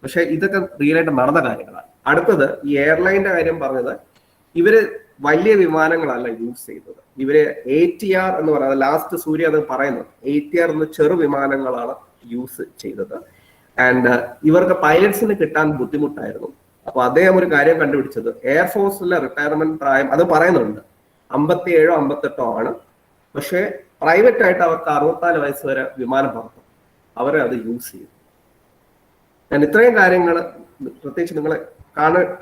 പക്ഷെ ഇതൊക്കെ റിയലായിട്ട് നടന്ന കാര്യങ്ങളാണ്. അടുത്തത് ഈ എയർലൈൻ്റെ കാര്യം പറഞ്ഞത്, ഇവര് വലിയ വിമാനങ്ങളല്ല യൂസ് ചെയ്തത്. ഇവര് ATR എന്ന് പറയുന്നത്, ലാസ്റ്റ് സൂര്യ അത് പറയുന്നത്, ATR എന്ന ചെറു വിമാനങ്ങളാണ് യൂസ് ചെയ്തത്. ആൻഡ് ഇവർക്ക് പൈലറ്റ്സിന് കിട്ടാൻ ബുദ്ധിമുട്ടായിരുന്നു. അപ്പൊ അദ്ദേഹം ഒരു കാര്യം കണ്ടുപിടിച്ചത്, എയർഫോഴ്സിലെ റിട്ടയർമെന്റ് പ്രായം അത് പറയുന്നുണ്ട് 57 58 ആണ്. പക്ഷെ പ്രൈവറ്റ് ആയിട്ട് അവർക്ക് 64 വയസ്സ് വരെ വിമാനം പറത്തും. അവരെ അത് യൂസ് ചെയ്യും. ഞാൻ ഇത്രയും കാര്യങ്ങൾ പ്രത്യേകിച്ച് നിങ്ങൾ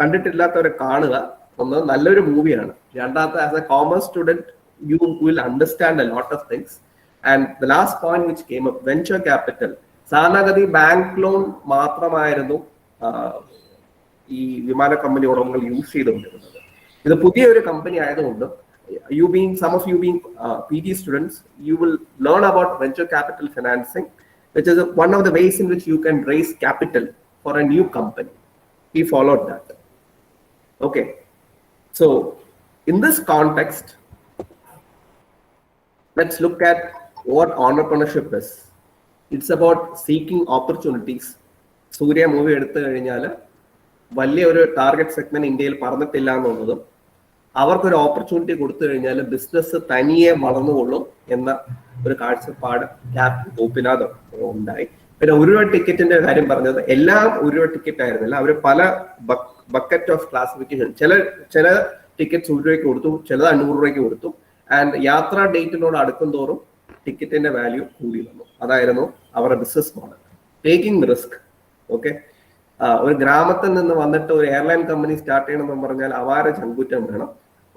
കണ്ടിട്ടില്ലാത്തവരെ കാണുക. ഒന്ന്, നല്ലൊരു മൂവിയാണ്. രണ്ടാമത്തെ, as A commerce student you will understand a lot of things. And the last point which came up, venture capital. സാധാരണഗതി ബാങ്ക് ലോൺ മാത്രമായിരുന്നു ഈ വിമാന കമ്പനി ഉടമകൾ യൂസ് ചെയ്തുകൊണ്ടിരുന്നത്. ഇത് പുതിയൊരു കമ്പനി ആയതുകൊണ്ട് some of you being PG students, you will learn about venture capital financing, which is one of the ways in which you can raise capital for a new company. He followed that. Okay, so in this context, let's look at what entrepreneurship is. It's about seeking opportunities. Surya movie എടുത്തു കഴിഞ്ഞാൽ വലിയ ഒരു ടാർഗറ്റ് സെഗ്മെന്റ് ഇന്ത്യയിൽ പറഞ്ഞിട്ടില്ല എന്നുള്ളതും, അവർക്കൊരു ഓപ്പർച്യൂണിറ്റി കൊടുത്തു കഴിഞ്ഞാൽ ബിസിനസ് തനിയെ വളർന്നുകൊള്ളും എന്ന ഒരു കാഴ്ചപ്പാട് ക്യാപ്റ്റൻ ഗോപിനാഥ് ഉണ്ടായി. പിന്നെ ₹1 ടിക്കറ്റിന്റെ കാര്യം പറഞ്ഞത്, എല്ലാം ₹1 ടിക്കറ്റ് ആയിരുന്നില്ല. അവർ പല ബക്കറ്റ് ഓഫ് ക്ലാസിഫിക്കേഷൻ, ചില ടിക്കറ്റ് ₹1 കൊടുത്തു, ചിലത് ₹500 കൊടുത്തു. ആൻഡ് യാത്രാ ഡേറ്റിനോട് അടുക്കും തോറും ടിക്കറ്റിന്റെ വാല്യൂ കൂടി വന്നു. അതായിരുന്നു അവരുടെ business model, taking risk. Okay, ഒരു ഗ്രാമത്തിൽ നിന്ന് വന്നിട്ട് ഒരു എയർലൈൻ കമ്പനി സ്റ്റാർട്ട് ചെയ്യണമെന്ന് പറഞ്ഞാൽ അപാര ചങ്കൂറ്റം വേണം.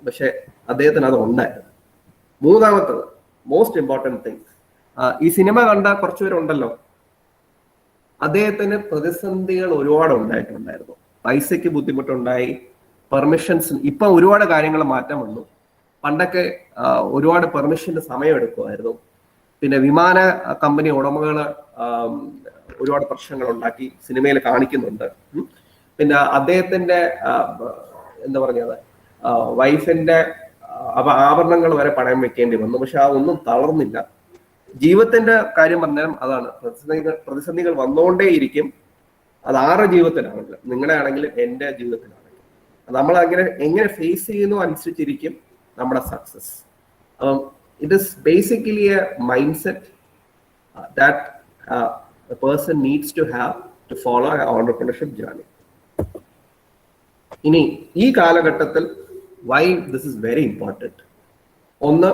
പക്ഷെ അദ്ദേഹത്തിന് അത് ഉണ്ടായിരുന്നു. മൂന്നാമത്തത്, മോസ്റ്റ് ഇമ്പോർട്ടൻറ്റ് തിങ്, ഈ സിനിമ കണ്ട കുറച്ചുപേരുണ്ടല്ലോ, അദ്ദേഹത്തിന് പ്രതിസന്ധികൾ ഒരുപാട് ഉണ്ടായിട്ടുണ്ടായിരുന്നു. പൈസയ്ക്ക് ബുദ്ധിമുട്ടുണ്ടായി, പെർമിഷൻസ്, ഇപ്പൊ ഒരുപാട് കാര്യങ്ങൾ മാറ്റം വന്നു. പണ്ടൊക്കെ ഒരുപാട് പെർമിഷന് സമയം എടുക്കുമായിരുന്നു. പിന്നെ വിമാന കമ്പനി ഉടമകൾ ഒരുപാട് പ്രശ്നങ്ങൾ ഉണ്ടാക്കി, സിനിമയിൽ കാണിക്കുന്നുണ്ട്. പിന്നെ അദ്ദേഹത്തിന്റെ എന്താ പറഞ്ഞത്, വൈഫിന്റെ ആഭരണങ്ങൾ വരെ പണയം വെക്കേണ്ടി വന്നു. പക്ഷെ അതൊന്നും തളർന്നില്ല. ജീവിതത്തിന്റെ കാര്യം പറഞ്ഞാലും അതാണ്, പ്രതിസന്ധികൾ വന്നുകൊണ്ടേയിരിക്കും. അത് ആരുടെ ജീവിതത്തിലാണെങ്കിലും, നിങ്ങളുടെ ആണെങ്കിലും എൻ്റെ ജീവിതത്തിലാണെങ്കിലും, നമ്മൾ അങ്ങനെ എങ്ങനെ ഫേസ് ചെയ്യുന്നു അനുസരിച്ചിരിക്കും നമ്മുടെ success. It is basically A mind set that a person needs to have to follow an entrepreneurship journey. ഇനി ഈ കാലഘട്ടത്തിൽ why this is very important? ഒന്ന്,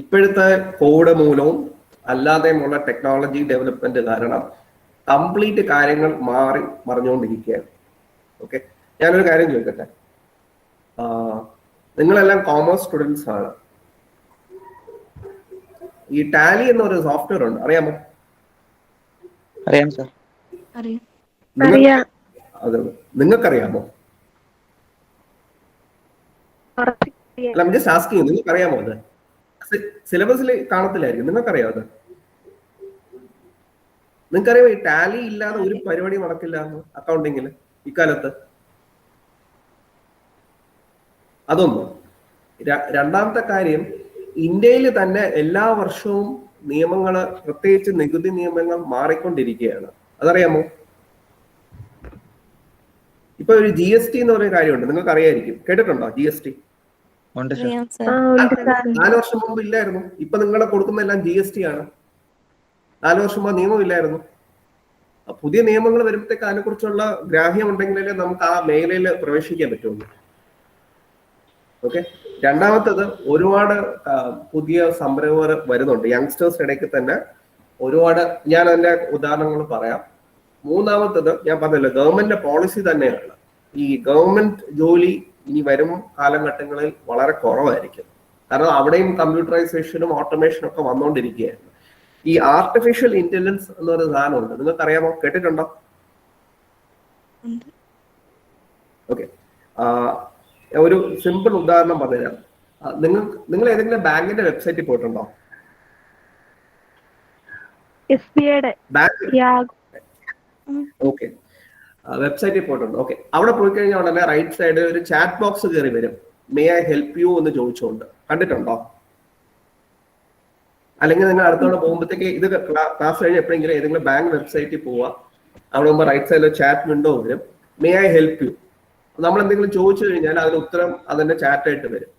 ഇപ്പോഴത്തെ കോവിഡ് മൂലവും അല്ലാതെയുമുള്ള ടെക്നോളജി ഡെവലപ്മെന്റ് കാരണം കംപ്ലീറ്റ് കാര്യങ്ങൾ മറിഞ്ഞുകൊണ്ടിരിക്കുകയാണ്. ഓക്കെ, ഞാനൊരു കാര്യം ചോദിക്കട്ടെ. നിങ്ങളെല്ലാം കോമേഴ്സ് സ്റ്റുഡൻസ് ആണ്. ഈ ടാലി എന്നൊരു സോഫ്റ്റ്വെയർ ഉണ്ട്, അറിയാമോ? അറിയാം സാർ. അത് നിങ്ങൾക്കറിയാമോ? അല്ല, ജസ്റ്റ് ആസ്കിങ്, നിങ്ങൾക്ക് അറിയാമോ? അത് സിലബസിൽ കാണത്തില്ലായിരിക്കും, നിങ്ങൾക്കറിയാമോ അത്? നിങ്ങൾക്കറിയാമോ ഈ ടാലി ഇല്ലാതെ ഒരു പരിപാടി നടക്കില്ല അക്കൗണ്ടിങ്ങിൽ ഇക്കാലത്ത്? അതൊന്നും. രണ്ടാമത്തെ കാര്യം, ഇന്ത്യയിൽ തന്നെ എല്ലാ വർഷവും നിയമങ്ങൾ, പ്രത്യേകിച്ച് നികുതി നിയമങ്ങൾ മാറിക്കൊണ്ടിരിക്കുകയാണ്. അതറിയാമോ? ഇപ്പൊ ഒരു GST എന്ന് പറയുന്ന കാര്യമുണ്ട്, നിങ്ങൾക്ക് അറിയായിരിക്കും, കേട്ടിട്ടുണ്ടോ? GST 4 വർഷം മുമ്പ് ഇല്ലായിരുന്നു. ഇപ്പൊ നിങ്ങളെ കൊടുക്കുന്ന എല്ലാം GST ആണ്. 4 വർഷം മുമ്പ് നിയമം ഇല്ലായിരുന്നു. പുതിയ നിയമങ്ങൾ വരുമ്പോഴത്തേക്ക് അതിനെ കുറിച്ചുള്ള ഗ്രാഹ്യം ഉണ്ടെങ്കിലേ നമുക്ക് ആ മേഖലയിൽ പ്രവേശിക്കാൻ പറ്റുള്ളൂ. ഓക്കെ. രണ്ടാമത്തത്, ഒരുപാട് പുതിയ സംരംഭകർ വരുന്നുണ്ട് യങ്സ്റ്റേഴ്സ് ഇടയ്ക്ക് തന്നെ ഒരുപാട്. ഞാൻ അതിന്റെ ഉദാഹരണങ്ങൾ പറയാം. മൂന്നാമത്തത്, ഞാൻ പറഞ്ഞല്ലോ, ഗവൺമെന്റിന്റെ പോളിസി തന്നെയാണ്. ഈ ഗവൺമെന്റ് ജോലി ഇനി വരും കാലഘട്ടങ്ങളിൽ വളരെ കുറവായിരിക്കും. കാരണം അവിടെയും കമ്പ്യൂട്ടറൈസേഷനും ഓട്ടോമേഷനും ഒക്കെ വന്നുകൊണ്ടിരിക്കുകയാണ്. ഈ ആർട്ടിഫിഷ്യൽ ഇന്റലിജൻസ് എന്നൊരു സാധനമുണ്ട്, നിങ്ങൾക്ക് അറിയാമോ? കേട്ടിട്ടുണ്ടോ? ഓക്കെ, ഒരു സിമ്പിൾ ഉദാഹരണം പറഞ്ഞുതരാം. നിങ്ങൾ ഏതെങ്കിലും ബാങ്കിന്റെ വെബ്സൈറ്റിൽ പോയിട്ടുണ്ടോ? ഓക്കെ, വെബ്സൈറ്റിൽ പോയിട്ടുണ്ട്. ഓക്കെ, അവിടെ പോയി കഴിഞ്ഞാൽ ഉടനെ റൈറ്റ് സൈഡിൽ ഒരു ചാറ്റ് ബോക്സ് കയറി വരും, മേ ഐ ഹെൽപ്പ് യു എന്ന് ചോദിച്ചുകൊണ്ട്. കണ്ടിട്ടുണ്ടോ? അല്ലെങ്കിൽ നിങ്ങൾ അടുത്തോടെ പോകുമ്പോഴത്തേക്ക്, ഇത് ക്ലാസ് കഴിഞ്ഞ് എപ്പോഴെങ്കിലും ഏതെങ്കിലും ബാങ്ക് വെബ്സൈറ്റിൽ പോവുക, അവിടെ പോകുമ്പോൾ റൈറ്റ് സൈഡിൽ ചാറ്റ് വിൻഡോ വരും, മേ ഐ ഹെൽപ്പ് യു. നമ്മൾ എന്തെങ്കിലും ചോദിച്ചു കഴിഞ്ഞാൽ അതിന് ഉത്തരം അതിന്റെ ചാറ്റായിട്ട് വരും.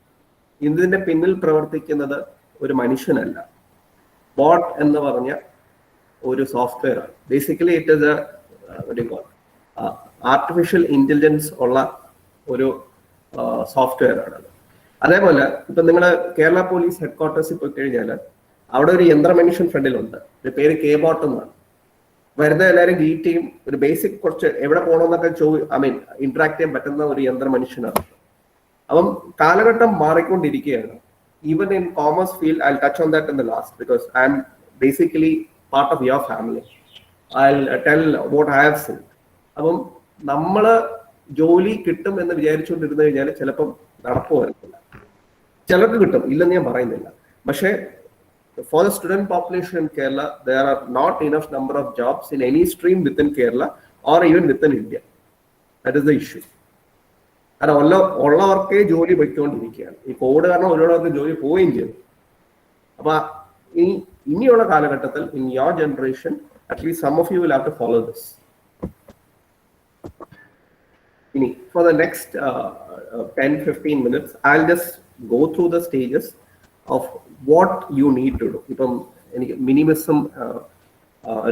ഇതിന്റെ പിന്നിൽ പ്രവർത്തിക്കുന്നത് ഒരു മനുഷ്യനല്ല, ബോട്ട് എന്ന് പറഞ്ഞ ഒരു സോഫ്റ്റ്വെയർ ആണ്. Basically it is artificial intelligence ഉള്ള ഒരു സോഫ്റ്റ്വെയർ ആണ്. അതേപോലെ ഇപ്പൊ നിങ്ങൾ കേരള പോലീസ് ഹെഡ്ക്വാർട്ടേഴ്സിൽ പോയി കഴിഞ്ഞാൽ അവിടെ ഒരു യന്ത്രമനുഷ്യൻ ഫ്രണ്ടിലുണ്ട്, ഒരു പേര് കെ-ബോട്ട് എന്നാണ്. വരുന്ന എല്ലാവരും ഗീറ്റ് ചെയ്യും, ഒരു ബേസിക് കുറച്ച് എവിടെ പോകണമെന്നൊക്കെ ഇന്ററാക്ട് ചെയ്യാൻ പറ്റുന്ന ഒരു യന്ത്രമനുഷ്യനാണ്. അപ്പം കാലഘട്ടം മാറിക്കൊണ്ടിരിക്കുകയാണ്. Even in commerce field, I touch on that in the last because I M basically part of your family. I tell what I have seen. അപ്പം നമ്മള് ജോലി കിട്ടും എന്ന് വിചാരിച്ചുകൊണ്ടിരുന്നു കഴിഞ്ഞാൽ ചിലപ്പം നടപ്പ് വരുന്നില്ല. ചിലർക്ക് കിട്ടും, ഇല്ലെന്ന് ഞാൻ പറയുന്നില്ല. പക്ഷേ for the student population in Kerala, there are not enough number of jobs in any stream within Kerala or even within India. That is the issue. കാരണം ഉള്ളവർക്കേ ജോലി പോയിക്കൊണ്ടിരിക്കുകയാണ്. ഈ കോവിഡ് കാരണം ഒരുപാട് ജോലി പോവുകയും ചെയ്തു. അപ്പൊ ഇനിയുള്ള കാലഘട്ടത്തിൽ, in your generation, at least some of you will have to follow this. ഇനി for the next 10-15 minutes, I'll just go through the stages of what you need to do. ഇപ്പം എനിക്ക് മിനിമസം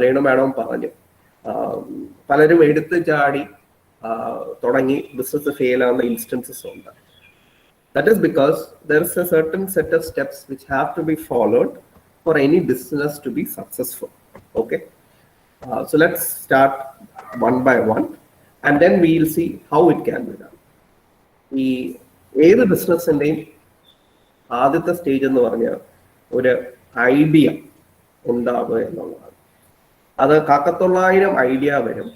രേണു മാഡം പറഞ്ഞു, പലരും എടുത്ത് ചാടി തുടങ്ങി ബിസിനസ് ഫെയിൽ ആവുന്ന ഇൻസ്റ്റൻസസ് ഉണ്ട്. That is because there is a certain set of steps which have to be followed for any business to be successful. Okay, so let's start one by one and then we will see how it can be done. ഈ ഏത് ബിസിനസ്സിന്റെയും ആദ്യത്തെ സ്റ്റേജ് എന്ന് പറഞ്ഞാൽ ഒരു ഐഡിയ ഉണ്ടാവുക എന്നുള്ളതാണ്. അത് 1,000 ഐഡിയ വരും.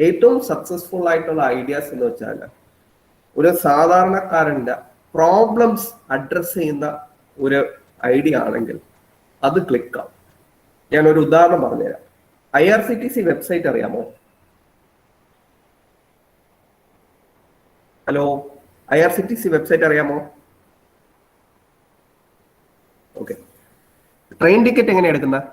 ഏറ്റവും സക്സസ്ഫുൾ ആയിട്ടുള്ള ഐഡിയാസ് എന്ന് വെച്ചാൽ ഒരു സാധാരണക്കാരന്റെ പ്രോബ്ലംസ് അഡ്രസ് ചെയ്യുന്ന ഒരു ഐഡിയ ആണെങ്കിൽ അത് ക്ലിക്കാവും. ഞാനൊരു ഉദാഹരണം പറഞ്ഞുതരാം. IRCTC വെബ്സൈറ്റ് അറിയാമോ? ഹലോ, IRCTC വെബ്സൈറ്റ് അറിയാമോ? ഓക്കെ, ട്രെയിൻ ടിക്കറ്റ് എങ്ങനെയാ എടുക്കുന്നത്?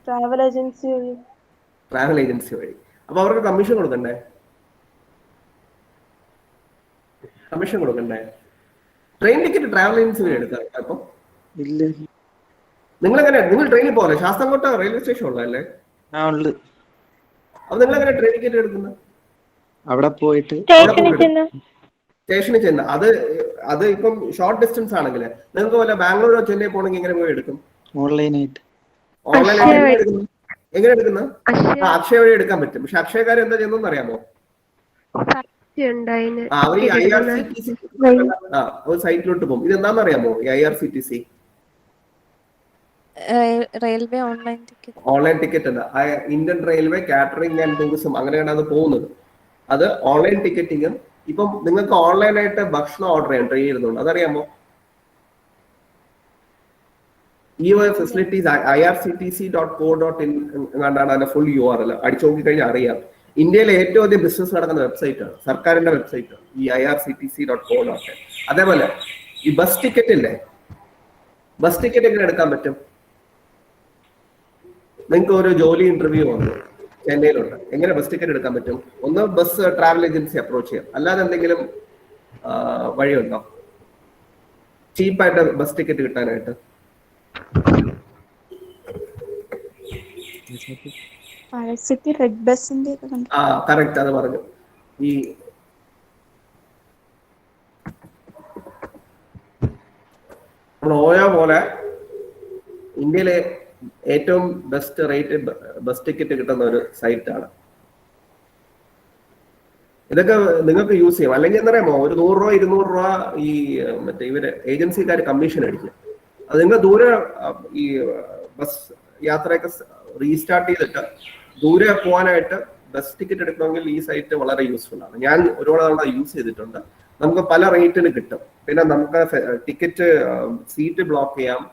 ട്രാവൽ ഏജൻസി വഴി. ട്രാവൽ ഏജൻസി വഴി. അപ്പൊ അവർക്ക് കമ്മീഷൻ കൊടുക്കണ്ടേ? കമ്മീഷൻ കൊടുക്കണ്ടേ? ട്രെയിൻ ടിക്കറ്റ് ട്രാവൽ ഏജൻസി വഴി എടുക്കാം. അപ്പൊ ഇല്ല. നിങ്ങൾ ട്രെയിനിൽ പോലെ ശാസ്താംകോട്ട റെയിൽവേ സ്റ്റേഷൻ ഉള്ളതല്ലേ? ആ ഉള്ളു. അപ്പൊ നിങ്ങൾ എങ്ങനെ ട്രെയിൻ ടിക്കറ്റ് എടുക്കുന്നത്? അവിടെ പോയിട്ട് സ്റ്റേഷനിൽ ചെന്ന് അത് ഇപ്പം ഷോർട്ട് ഡിസ്റ്റൻസ് ആണെങ്കിൽ നിങ്ങൾക്ക് പോലെ ബാംഗ്ലൂരോ ചെന്നൈ പോകണമെങ്കിൽ എങ്ങനെ പോയി എടുക്കും? ഓൺലൈനായിട്ട്. ഓൺലൈനായിട്ട് എങ്ങനെ എടുക്കുന്നത്? അക്ഷയ വഴി എടുക്കാൻ പറ്റും. പക്ഷെ അക്ഷയക്കാർ എന്താ ചെയ്യുന്നതെന്ന് അറിയാമോ? അവർ ഈ IRCTC ഒരു സൈറ്റിലോട്ട് പോകും. ഇത് എന്താണെന്ന് അറിയാമോ? ഈ IRCTC railway online ticket. Online ticket അല്ല, Indian railway catering and tourism അങ്ങനെയാണ് അത് പോകുന്നത്. അത് ഓൺലൈൻ ടിക്കറ്റിംഗ്. ഇപ്പം നിങ്ങൾക്ക് ഓൺലൈനായിട്ട് ഭക്ഷണം ഓർഡർ ചെയ്യാൻ ട്രെയിൻ ഇരുന്നുണ്ട്, അതറിയാമോ? ഈ ഫെസിലിറ്റീസ് irctc.co.in എന്നാണ് അതിന്റെ ഫുൾ URL. അടിച്ചു നോക്കി കഴിഞ്ഞാൽ അറിയാം. ഇന്ത്യയിലെ ഏറ്റവും അധികം ബിസിനസ് നടക്കുന്ന വെബ്സൈറ്റ് ആണ്, സർക്കാരിന്റെ വെബ്സൈറ്റ് ഈ irctc.co.in. അതേപോലെ ഈ ബസ് ടിക്കറ്റ് ഇല്ലേ, ബസ് ടിക്കറ്റ് എങ്ങനെ എടുക്കാൻ പറ്റും? നിങ്ങൾക്ക് ഒരു ജോലി ഇന്റർവ്യൂ വന്നു ചെന്നൈയിലുണ്ട്, എങ്ങനെ ബസ് ടിക്കറ്റ് എടുക്കാൻ പറ്റും? ഒന്ന് ബസ് ട്രാവൽ ഏജൻസി അപ്രോച്ച് ചെയ്യാം, അല്ലാതെ എന്തെങ്കിലും വഴിയുണ്ടോ ചീപ്പായിട്ട് ബസ് ടിക്കറ്റ് കിട്ടാനായിട്ട്? പഴശ്ശിക്ക് റെഡ് ബസിന്റെ കറക്റ്റ്, അത് പറഞ്ഞു. ഈ ഓയോ പോലെ ഇന്ത്യയിലെ ഏറ്റവും ബെസ്റ്റ് റേറ്റ് ബസ് ടിക്കറ്റ് കിട്ടുന്ന ഒരു സൈറ്റാണ്. ഇതൊക്കെ നിങ്ങൾക്ക് യൂസ് ചെയ്യാം. അല്ലെങ്കിൽ എന്താ പറയുമോ, ഒരു 100 രൂപ 200 രൂപ ഈ മറ്റേ ഇവര് ഏജൻസിക്കാർ കമ്മീഷൻ അടിക്കും. അത് നിങ്ങൾ ദൂരെ ഈ ബസ് യാത്രയൊക്കെ റീസ്റ്റാർട്ട് ചെയ്തിട്ട് ദൂരെ പോകാനായിട്ട് ബസ് ടിക്കറ്റ് എടുക്കണമെങ്കിൽ ഈ സൈറ്റ് വളരെ യൂസ്ഫുൾ ആണ്. ഞാൻ ഒരുപാട് തവണ യൂസ് ചെയ്തിട്ടുണ്ട്. നമുക്ക് പല റേറ്റിന് കിട്ടും. പിന്നെ നമുക്ക് ടിക്കറ്റ് സീറ്റ് ബ്ലോക്ക് ചെയ്യാം.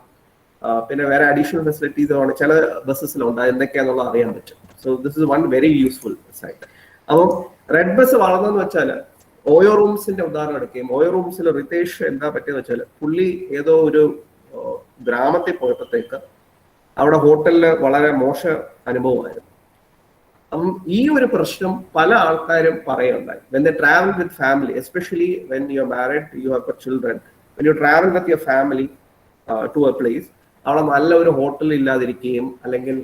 പിന്നെ വേറെ അഡീഷണൽ ഫെസിലിറ്റീസ് ആണ് ചില ബസ്സസിലുണ്ട്, എന്തൊക്കെയാണെന്നുള്ളത് അറിയാൻ പറ്റും. So this is one very useful site. അപ്പം റെഡ് ബസ് വളർന്നെന്ന് വെച്ചാൽ ഓയോ റൂംസിന്റെ ഉദാഹരണം എടുക്കുകയും, ഓയോ റൂംസിൽ റിതേഷ് എന്താ പറ്റിയെന്ന് വെച്ചാൽ പുള്ളി ഏതോ ഒരു ഗ്രാമത്തിൽ പോയപ്പോഴത്തേക്ക് അവിടെ ഹോട്ടലിൽ വളരെ മോശ അനുഭവമായിരുന്നു. അപ്പം ഈ ഒരു പ്രശ്നം പല ആൾക്കാരും പറയുണ്ടായി. when they travel with family, especially when you are married, you have got children, when you travel with your family to a place, അവിടെ നല്ല ഒരു ഹോട്ടൽ ഇല്ലാതിരിക്കുകയും അല്ലെങ്കിൽ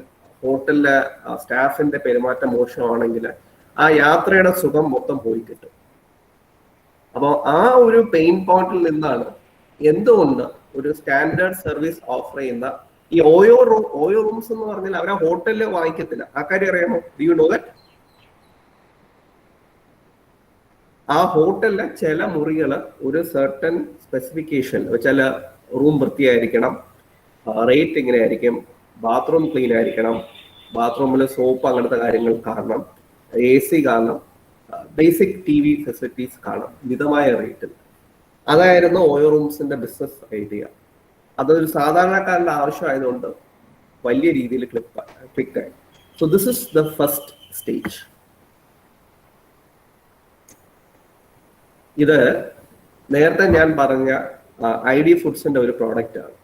ഹോട്ടലിലെ സ്റ്റാഫിന്റെ പെരുമാറ്റം മോശമാണെങ്കിൽ ആ യാത്രയുടെ സുഖം മൊത്തം പോയി കിട്ടും. അപ്പോൾ ആ ഒരു പെയിൻ പോയിന്റിൽ നിന്നാണ് എന്തുകൊണ്ട് ഒരു സ്റ്റാൻഡേർഡ് സർവീസ് ഓഫർ ചെയ്യുന്ന ഈ ഓയോ റൂംസ് എന്ന് പറഞ്ഞാൽ അവരെ ഹോട്ടലിൽ വാങ്ങിക്കത്തില്ല. ആ കാര്യം അറിയാമോ? Do you know that? ആ ഹോട്ടലിലെ ചില മുറികള് ഒരു സർട്ടൻ സ്പെസിഫിക്കേഷൻ, ചില റൂം വൃത്തിയായിരിക്കണം, റേറ്റ് ഇങ്ങനെ ആയിരിക്കും, ബാത്റൂം ക്ലീൻ ആയിരിക്കണം, ബാത്റൂമിൽ സോപ്പ് അങ്ങനത്തെ കാര്യങ്ങൾ കാണണം, AC കാണണം, ബേസിക് TV ഫെസിലിറ്റീസ് കാണാം മിതമായ റേറ്റിൽ. അതായിരുന്നു ഓയോ റൂംസിന്റെ ബിസിനസ് ഐഡിയ. അതൊരു സാധാരണക്കാരന്റെ ആവശ്യമായതുകൊണ്ട് വലിയ രീതിയിൽ ക്ലിക്കായി. So this is the first stage. ഇത് നേരത്തെ ഞാൻ പറഞ്ഞ ID ഫുഡ്സിന്റെ ഒരു പ്രോഡക്റ്റ് ആണ്.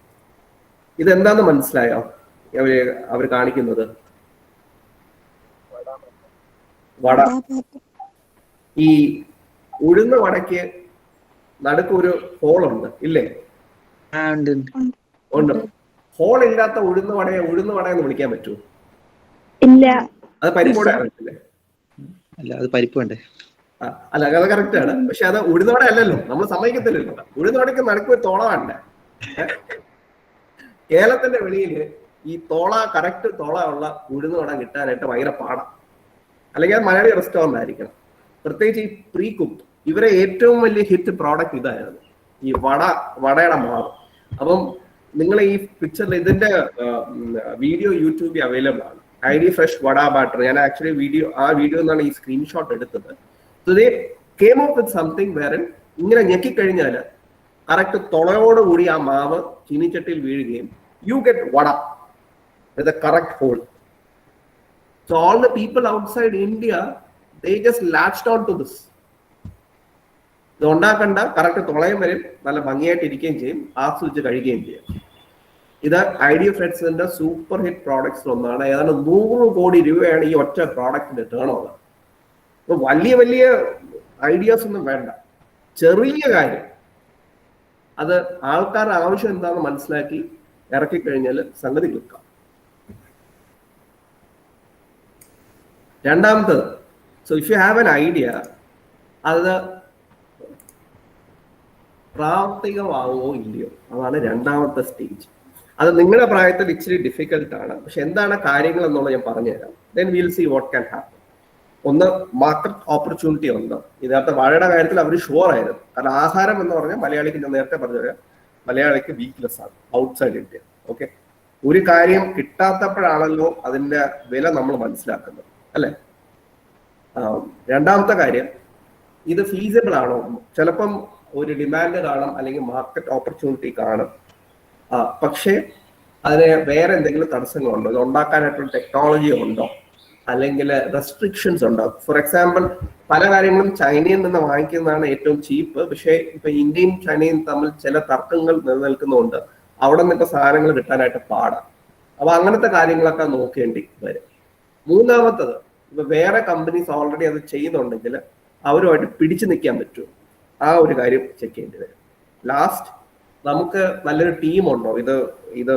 ഇതെന്താന്ന് മനസ്സിലായോ? അവർ കാണിക്കുന്നത് വട. ഈ ഉഴുന്ന വടയ്ക്ക് നടുക്കൊരു ഹോളുണ്ട് ഇല്ലേ? ഉണ്ട്. ഹോൾ ഇല്ലാത്ത ഉഴുന്ന വടയെ ഉഴുന്ന വട എന്ന് വിളിക്കാൻ പറ്റുമോ? ഇല്ല. അത് പരിപ്പോടെ അറിയത്തില്ലേ? അല്ല, അത് പരിപ്പ് വേണ്ടേ? അല്ല, അത് കറക്റ്റ് ആണ്. പക്ഷെ അത് ഉഴുന്ന വട അല്ലല്ലോ, നമ്മൾ സമ്മതിക്കത്തില്ലല്ലോ. ഉഴുന്ന വടയ്ക്ക് നടുക്ക് ഒരു തോള വേണ്ടേ? കേരളത്തിന്റെ വെളിയിൽ ഈ തോള, കറക്റ്റ് തോള ഉള്ള ഉഴുന്ന വട കിട്ടാനായിട്ട് ഭയങ്കര പാടാം. അല്ലെങ്കിൽ അത് മലയാളി റെസ്റ്റോറന്റ് ആയിരിക്കണം. പ്രത്യേകിച്ച് ഈ പ്രീ കുക്ക്ഡ്. ഇവരെ ഏറ്റവും വലിയ ഹിറ്റ് പ്രോഡക്റ്റ് ഇതായിരുന്നു, ഈ വടയുടെ മാവ്. അപ്പം നിങ്ങൾ ഈ പിക്ചറിൽ ഇതിന്റെ വീഡിയോ യൂട്യൂബിൽ അവൈലബിൾ ആണ്. ID fresh vada batter. ഞാൻ ആക്ച്വലി ആ വീഡിയോ എന്നാണ് ഈ സ്ക്രീൻഷോട്ട് എടുത്തത്. So they came up with something വേറെ ഇങ്ങനെ ഞെക്കിക്കഴിഞ്ഞാൽ കറക്റ്റ് തുളയോടുകൂടി ആ മാവ് ചീനിച്ചട്ടിയിൽ വീഴുകയും you get vada with a correct hole. So all the people outside India, they just latched on to this. ഇത് ഉണ്ടാക്കണ്ട, കറക്റ്റ് തുളയും വരും, നല്ല ഭംഗിയായിട്ട് ഇരിക്കുകയും ചെയ്യും, ആസ്വദിച്ച് കഴിയുകയും ചെയ്യും. ഇത് ഐഡിയ ഫ്രെഡ്സിന്റെ സൂപ്പർ ഹിറ്റ് പ്രോഡക്ട്സിൽ ഒന്നാണ്. ഏതാണ്ട് 100 കോടി രൂപയാണ് ഈ ഒറ്റ പ്രോഡക്റ്റിന്റെ ടേൺ ഓവർ. അപ്പൊ വലിയ വലിയ ഐഡിയാസ് ഒന്നും വേണ്ട, ചെറിയ കാര്യം അത് ആൾക്കാരുടെ ആവശ്യം എന്താണെന്ന് മനസ്സിലാക്കി ഇറക്കി കഴിഞ്ഞാൽ സംഗതി ക്ലിക്കാം. രണ്ടാമത്തത്, so if you have an idea, അത് പ്രാവർത്തികമാവുമോ ഇല്ലയോ, അതാണ് രണ്ടാമത്തെ സ്റ്റേജ്. അത് നിങ്ങളുടെ പ്രായത്തിൽ ഇച്ചിരി ഡിഫിക്കൽട്ടാണ്, പക്ഷെ എന്താണ് കാര്യങ്ങൾ എന്നുള്ളത് ഞാൻ പറഞ്ഞുതരാം. Then will see what can happen. ഒന്ന്, മാർക്കറ്റ് ഓപ്പർച്യൂണിറ്റി ഉണ്ട്. ഇതിനകത്ത് വാഴയുടെ കാര്യത്തിൽ അവർ ഷുവർ ആയിരുന്നു. കാരണം ആഹാരം എന്ന് പറഞ്ഞാൽ മലയാളിക്ക്, ഞാൻ നേരത്തെ പറഞ്ഞുതരാം, മലയാളിക്ക് വീക്ക്നെസ് ആണ് ഔട്ട്സൈഡ് ഇന്ത്യ. ഓക്കെ, ഒരു കാര്യം കിട്ടാത്തപ്പോഴാണല്ലോ അതിന്റെ വില നമ്മൾ മനസ്സിലാക്കുന്നത്, അല്ലെ? രണ്ടാമത്തെ കാര്യം, ഇത് ഫീസിബിൾ ആണോ? ചിലപ്പം ഒരു ഡിമാൻഡ് കാണും, അല്ലെങ്കിൽ മാർക്കറ്റ് ഓപ്പർച്യൂണിറ്റി കാണും, പക്ഷേ അതിന് വേറെ എന്തെങ്കിലും തടസ്സങ്ങളുണ്ടോ? ഇത് ഉണ്ടാക്കാനായിട്ടുള്ള ടെക്നോളജി ഉണ്ടോ, അല്ലെങ്കിൽ റെസ്ട്രിക്ഷൻസ് ഉണ്ടോ? ഫോർ എക്സാമ്പിൾ, പല കാര്യങ്ങളും ചൈനയിൽ നിന്ന് വാങ്ങിക്കുന്നതാണ് ഏറ്റവും ചീപ്പ്, പക്ഷേ ഇപ്പൊ ഇന്ത്യയും ചൈനയും തമ്മിൽ ചില തർക്കങ്ങൾ നിലനിൽക്കുന്നുണ്ട്. അവിടെ നിന്ന് ഇപ്പൊ സാധനങ്ങൾ കിട്ടാനായിട്ട് പാടാം. അപ്പൊ അങ്ങനത്തെ കാര്യങ്ങളൊക്കെ നോക്കേണ്ടി വരും. മൂന്നാമത്തത്, ഇപ്പൊ വേറെ കമ്പനീസ് ഓൾറെഡി അത് ചെയ്യുന്നുണ്ടെങ്കിൽ അവരുമായിട്ട് പിടിച്ചു നിൽക്കാൻ പറ്റുമോ, ആ ഒരു കാര്യം ചെക്ക് ചെയ്യേണ്ടി വരും. ലാസ്റ്റ്, നമുക്ക് നല്ലൊരു ടീമുണ്ടോ ഇത്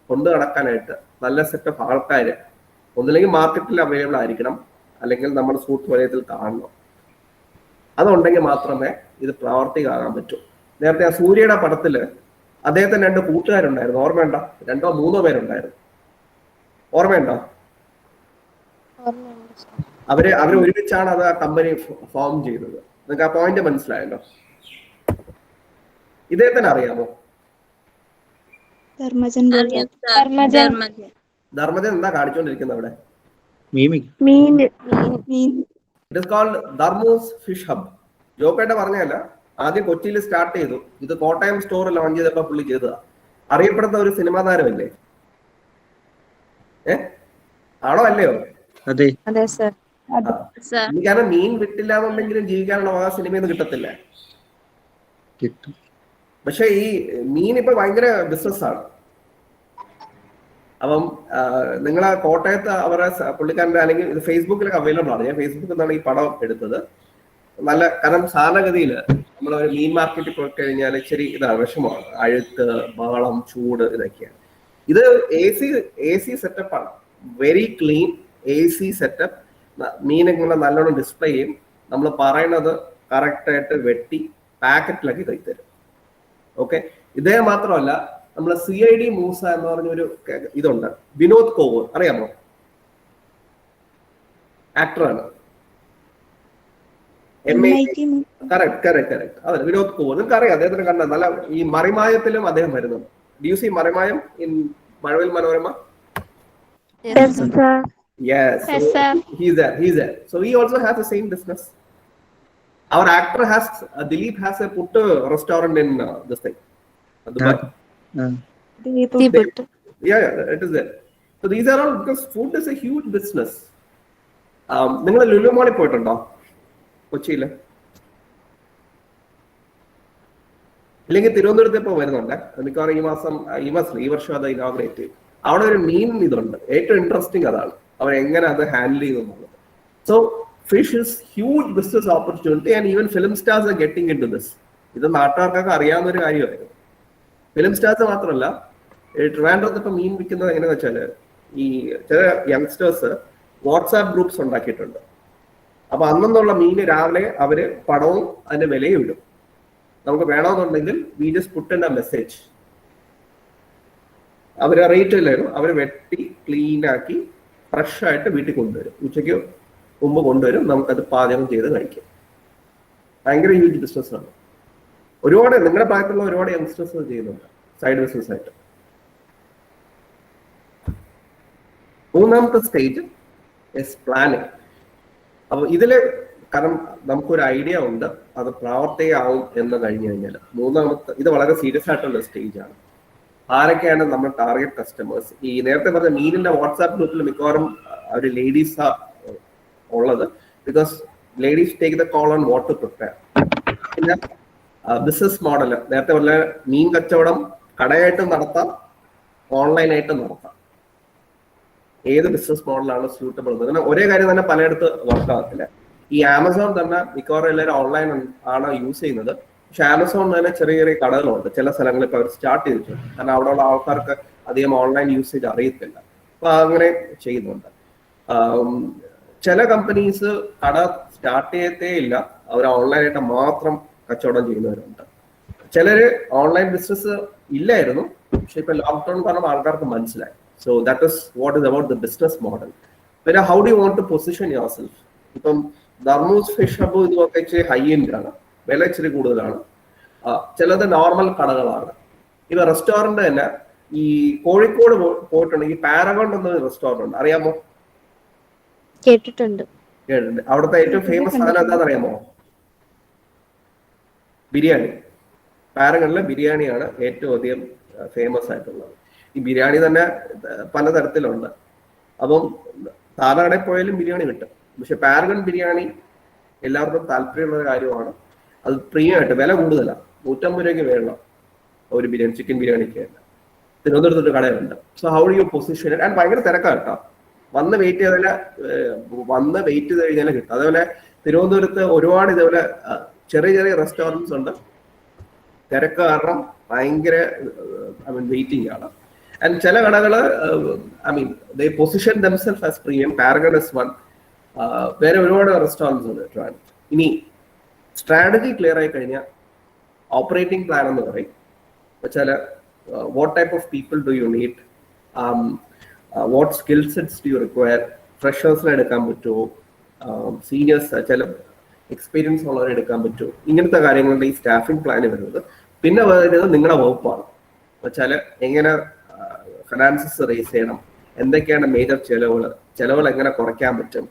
കൊണ്ടു നടക്കാനായിട്ട്? നല്ല സെറ്റ് ഓഫ് ആൾക്കാർ ഒന്നില്ലെങ്കിൽ മാർക്കറ്റിൽ അവൈലബിൾ ആയിരിക്കണം, അല്ലെങ്കിൽ നമ്മുടെ സുഹൃത്ത് വലയത്തിൽ കാണണം. അതുണ്ടെങ്കിൽ മാത്രമേ ഇത് പ്രാവർത്തികമാകാൻ പറ്റൂ. നേരത്തെ ആ സൂര്യയുടെ പടത്തില് അദ്ദേഹത്തിന് 2 കൂട്ടുകാരുണ്ടായിരുന്നു, ഓർമ്മയുണ്ടോ? 2 or 3 പേരുണ്ടായിരുന്നു, ഓർമ്മയുണ്ടോ? അവര് ഒരുമിച്ചാണ് അത് ആ കമ്പനി ഫോം ചെയ്തത്. നിങ്ങൾക്ക് ആ പോയിന്റ് മനസ്സിലായല്ലോ? ഇദ്ദേഹത്തിന് അറിയാമോ? ധർമ്മജൻ എന്താ കാണിച്ചുകൊണ്ടിരിക്കുന്നത് അവിടെ? It is called Dharmoos fish hub. ജോപ്പേട്ട പറഞ്ഞല്ല, ആദ്യം കൊച്ചിയിൽ സ്റ്റാർട്ട് ചെയ്തു. ഇത് കോട്ടയം സ്റ്റോർ ലോഞ്ച് ചെയ്തപ്പോ പുള്ളി ചെയ്തതാ. അറിയപ്പെടുന്ന ഒരു സിനിമാ താരമല്ലേ? ആണോ അല്ലയോ? അതെ അതെ സർ. കാരണം മീൻ വിട്ടില്ല എന്നുണ്ടെങ്കിലും ജീവിക്കാനുള്ള ആ സിനിമയൊന്നും കിട്ടത്തില്ല. കിട്ടും. പക്ഷെ ഈ മീൻ ഇപ്പൊ ഭയങ്കര ബിസിനസ്സാണ്. അപ്പം നിങ്ങളെ കോട്ടയത്ത് അവരുടെ പുള്ളിക്കാരൻ്റെ, അല്ലെങ്കിൽ ഇത് ഫേസ്ബുക്കിലൊക്കെ അവൈലബിൾ ആണ്. ഞാൻ ഫേസ്ബുക്കിൽ നിന്നാണ് ഈ പടം എടുത്തത്. നല്ല, കാരണം സാധാരണഗതിയിൽ നമ്മളൊരു മീൻ മാർക്കറ്റിൽ പോയി കഴിഞ്ഞാൽ ഇച്ചിരി ഇതാണ്, വിഷമമാണ്. അഴുക്ക്, ബഹളം, ചൂട്, ഇതൊക്കെയാണ്. ഇത് എ സി സെറ്റപ്പാണ്, വെരി ക്ലീൻ AC സെറ്റപ്പ്. മീനിങ്ങനെ നല്ലോണം ഡിസ്പ്ലേ ചെയ്യും. നമ്മൾ പറയുന്നത് കറക്റ്റായിട്ട് വെട്ടി പാക്കറ്റിലാക്കി തരും. ഓക്കെ, ഇതേ മാത്രമല്ല, നമ്മൾ CID മൂസ എന്ന് പറഞ്ഞൊരു ഇതുണ്ട്, വിനോദ് കോവൂർ, അറിയാമോ? ആക്ടറാണ്. കറക്റ്റ്. അതെ, വിനോദ് കോവൂർ. നിങ്ങൾക്ക് അറിയാം അദ്ദേഹത്തിന്. കണ്ട നല്ല ഈ മറിമായത്തിലും അദ്ദേഹം വരുന്നുണ്ട്. Do you see Marimayam in Mazhavil Manorama? Yes, sir. He's there. So he also has the same business. Our actor has, Dilip has put a restaurant in this thing, Dubai. Yeah, it is there. So these are all, because food is a huge business. നിങ്ങൾ ലുലു മോളിൽ പോയിട്ടുണ്ടോ കൊച്ചിയില്? ഇല്ലെങ്കിൽ തിരുവനന്തപുരത്ത് ഇപ്പോൾ വരുന്നുണ്ട്. മിക്കവാറും ഈ വർഷം അത് ഇനോഗ്രേറ്റ് ചെയ്യും. അവിടെ ഒരു മീൻ ഇതുണ്ട്, ഏറ്റവും ഇൻട്രസ്റ്റിംഗ് അതാണ്, അവരെങ്ങനെ അത് ഹാൻഡിൽ ചെയ്യുന്നുള്ളത്. So fish is huge business opportunity, and even film stars are getting in to this. ഇത് നാട്ടുകാർക്കൊക്കെ അറിയാവുന്ന ഒരു കാര്യമായിരുന്നു. ഫിലിം സ്റ്റാർസ് മാത്രമല്ല, ട്രിവാൻഡ്രത്ത് ഇപ്പം മീൻ വിൽക്കുന്നത് എങ്ങനെയാണെന്ന് വെച്ചാൽ, ഈ ചില യങ്സ്റ്റേഴ്സ് വാട്സാപ്പ് ഗ്രൂപ്പ്സ് ഉണ്ടാക്കിയിട്ടുണ്ട്. അപ്പൊ അന്നുള്ള മീൻ രാവിലെ അവര് പടവും അതിന്റെ വിലയും ഇടും. നമുക്ക് വേണമെന്നുണ്ടെങ്കിൽ we just put in A message. അവര് റേറ്റ് ഇല്ലായിരുന്നു, അവര് വെട്ടി ക്ലീൻ ആക്കി ഫ്രഷ് ആയിട്ട് വീട്ടിൽ കൊണ്ടുവരും. ഉച്ചയ്ക്ക് മുമ്പ് കൊണ്ടുവരും, നമുക്കത് പാചകം ചെയ്ത് കഴിക്കാം. ഭയങ്കര ഹ്യൂജ് ബിസിനസ് ആണ്. ഒരുപാട് നിങ്ങളുടെ പ്രായത്തിലുള്ള ഒരുപാട് യങ്സ്റ്റേഴ്സ് ചെയ്യുന്നുണ്ട് സൈഡ് ബിസിനസ് ആയിട്ട്. മൂന്നാമത്തെ സ്റ്റേജ് ഇസ് പ്ലാനിങ്. അപ്പൊ ഇതില്, കാരണം നമുക്കൊരു ഐഡിയ ഉണ്ട്, അത് പ്രാവർത്തികമാവും എന്ന് കഴിഞ്ഞു കഴിഞ്ഞാൽ മൂന്നാമത്തെ, ഇത് വളരെ സീരിയസ് ആയിട്ടുള്ള സ്റ്റേജാണ്. ആരൊക്കെയാണ് നമ്മൾ ടാർഗറ്റ് കസ്റ്റമേഴ്സ്? ഈ നേരത്തെ പറഞ്ഞ മീനിന്റെ വാട്സാപ്പ് ഗ്രൂപ്പിൽ മിക്കവാറും ഒരു ലേഡീസ് ഉള്ളത്, because ladies take the call on what to prepare. പിന്നെ ബിസിനസ് മോഡൽ നേരത്തെ പറഞ്ഞ മീൻ കച്ചവടം കടയായിട്ട് നടത്താം, ഓൺലൈനായിട്ട് നടത്താം. ഏത് ബിസിനസ് മോഡലാണ് സ്യൂട്ടബിൾ എന്ന്. കാരണം ഒരേ കാര്യം തന്നെ പലയിടത്ത് വർക്ക് ആകത്തില്ല. ഈ ആമസോൺ തന്നെ മിക്കവാറും എല്ലാവരും ഓൺലൈൻ ആണ് യൂസ് ചെയ്യുന്നത്. പക്ഷെ ആമസോൺ തന്നെ ചെറിയ ചെറിയ കടകളുണ്ട് ചില സ്ഥലങ്ങളിൽ ഇപ്പോൾ അവർ സ്റ്റാർട്ട് ചെയ്തിട്ടുണ്ട്. കാരണം അവിടെയുള്ള ആൾക്കാർക്ക് അധികം ഓൺലൈൻ യൂസേജ് അറിയത്തില്ല. അപ്പൊ അങ്ങനെ ചെയ്യുന്നുണ്ട്. ചില കമ്പനീസ് കട സ്റ്റാർട്ട് ചെയ്യത്തേ ഇല്ല, അവർ ഓൺലൈനായിട്ട് മാത്രം കച്ചവടം ചെയ്യുന്നവരുണ്ട്. ചിലര് ഓൺലൈൻ ബിസിനസ് ഇല്ലായിരുന്നു, പക്ഷെ ഇപ്പൊ ലോക്ക്ഡൌൺ കാരണം ആൾക്കാർക്ക് മനസ്സിലായി. So that is what is about the business model. പിന്നെ how do you want to position your self? ഇപ്പം ധർമ്മൂസ് ഫിഷ് ഹബ് ഇതൊക്കെ ഇച്ചിരി ഹൈ എൻഡ് ആണ്, വില ഇച്ചിരി കൂടുതലാണ്. ചിലത് നോർമൽ കടകളാണ്. ഇവ റെസ്റ്റോറന്റ് തന്നെ ഈ കോഴിക്കോട് പോയിട്ടുണ്ടെങ്കിൽ പാരഗോൺ എന്നൊരു റെസ്റ്റോറന്റ് ഉണ്ട്, അറിയാമോ? കേട്ടിട്ടുണ്ട്. അവിടുത്തെ ഏറ്റവും ഫേമസ് സാധനം എന്താണെന്ന് അറിയാമോ? ബിരിയാണി. പാരഗണിലെ ബിരിയാണിയാണ് ഏറ്റവും അധികം ഫേമസ് ആയിട്ടുള്ളത്. ഈ ബിരിയാണി തന്നെ പലതരത്തിലുണ്ട്. അപ്പം സാധാരണ പോയാലും ബിരിയാണി കിട്ടും. പക്ഷെ പാരഗൺ ബിരിയാണി എല്ലാവർക്കും താല്പര്യമുള്ള കാര്യമാണ്. അത് പ്രീമിയം ആയിട്ട് വില കൂടുതലാണ്, 150 രൂപയ്ക്ക് വേണം ഒരു ബിരിയാണി, ചിക്കൻ ബിരിയാണിക്ക് തന്നെ. തിരുവനന്തപുരത്തൊരു കടയുണ്ട്. So how do U position it? And ഭയങ്കര തിരക്കാണ് കേട്ടോ. വന്ന് വെയിറ്റ് ചെയ്ത് കഴിഞ്ഞാൽ കിട്ടും. അതേപോലെ തിരുവനന്തപുരത്ത് ഒരുപാട് ഇതേപോലെ ചെറിയ ചെറിയ റെസ്റ്റോറൻറ്റ്സ് ഉണ്ട്. തിരക്ക് കാരണം ഭയങ്കര വെയിറ്റിംഗ് ആണ്. ആൻഡ് ചില കടകള് they position themselves as premium. Paragon is one. വേറെ ഒരുപാട് റെസ്റ്റോറൻറ്റ്സ് ഉണ്ട്. ഇനി സ്ട്രാറ്റജി ക്ലിയർ ആയി കഴിഞ്ഞാൽ ഓപ്പറേറ്റിംഗ് പ്ലാൻ എന്ന് പറയും. വെച്ചാൽ what type of people do you need, what skill sets do you require, ഫ്രഷേഴ്സിനെ എടുക്കാൻ പറ്റുമോ, സീനിയേഴ്സ് ചില എക്സ്പീരിയൻസ് ഉള്ളവരെ എടുക്കാൻ പറ്റുമോ, ഇങ്ങനത്തെ കാര്യങ്ങളുടെ ഈ സ്റ്റാഫിംഗ് പ്ലാന് വരുന്നത്. പിന്നെ വരുന്നത് നിങ്ങളുടെ വകുപ്പാണ്. വെച്ചാൽ എങ്ങനെ ഫിനാൻസസ് റേസ് ചെയ്യണം, എന്തൊക്കെയാണ് മേജർ ചെലവുകൾ എങ്ങനെ കുറയ്ക്കാൻ പറ്റും.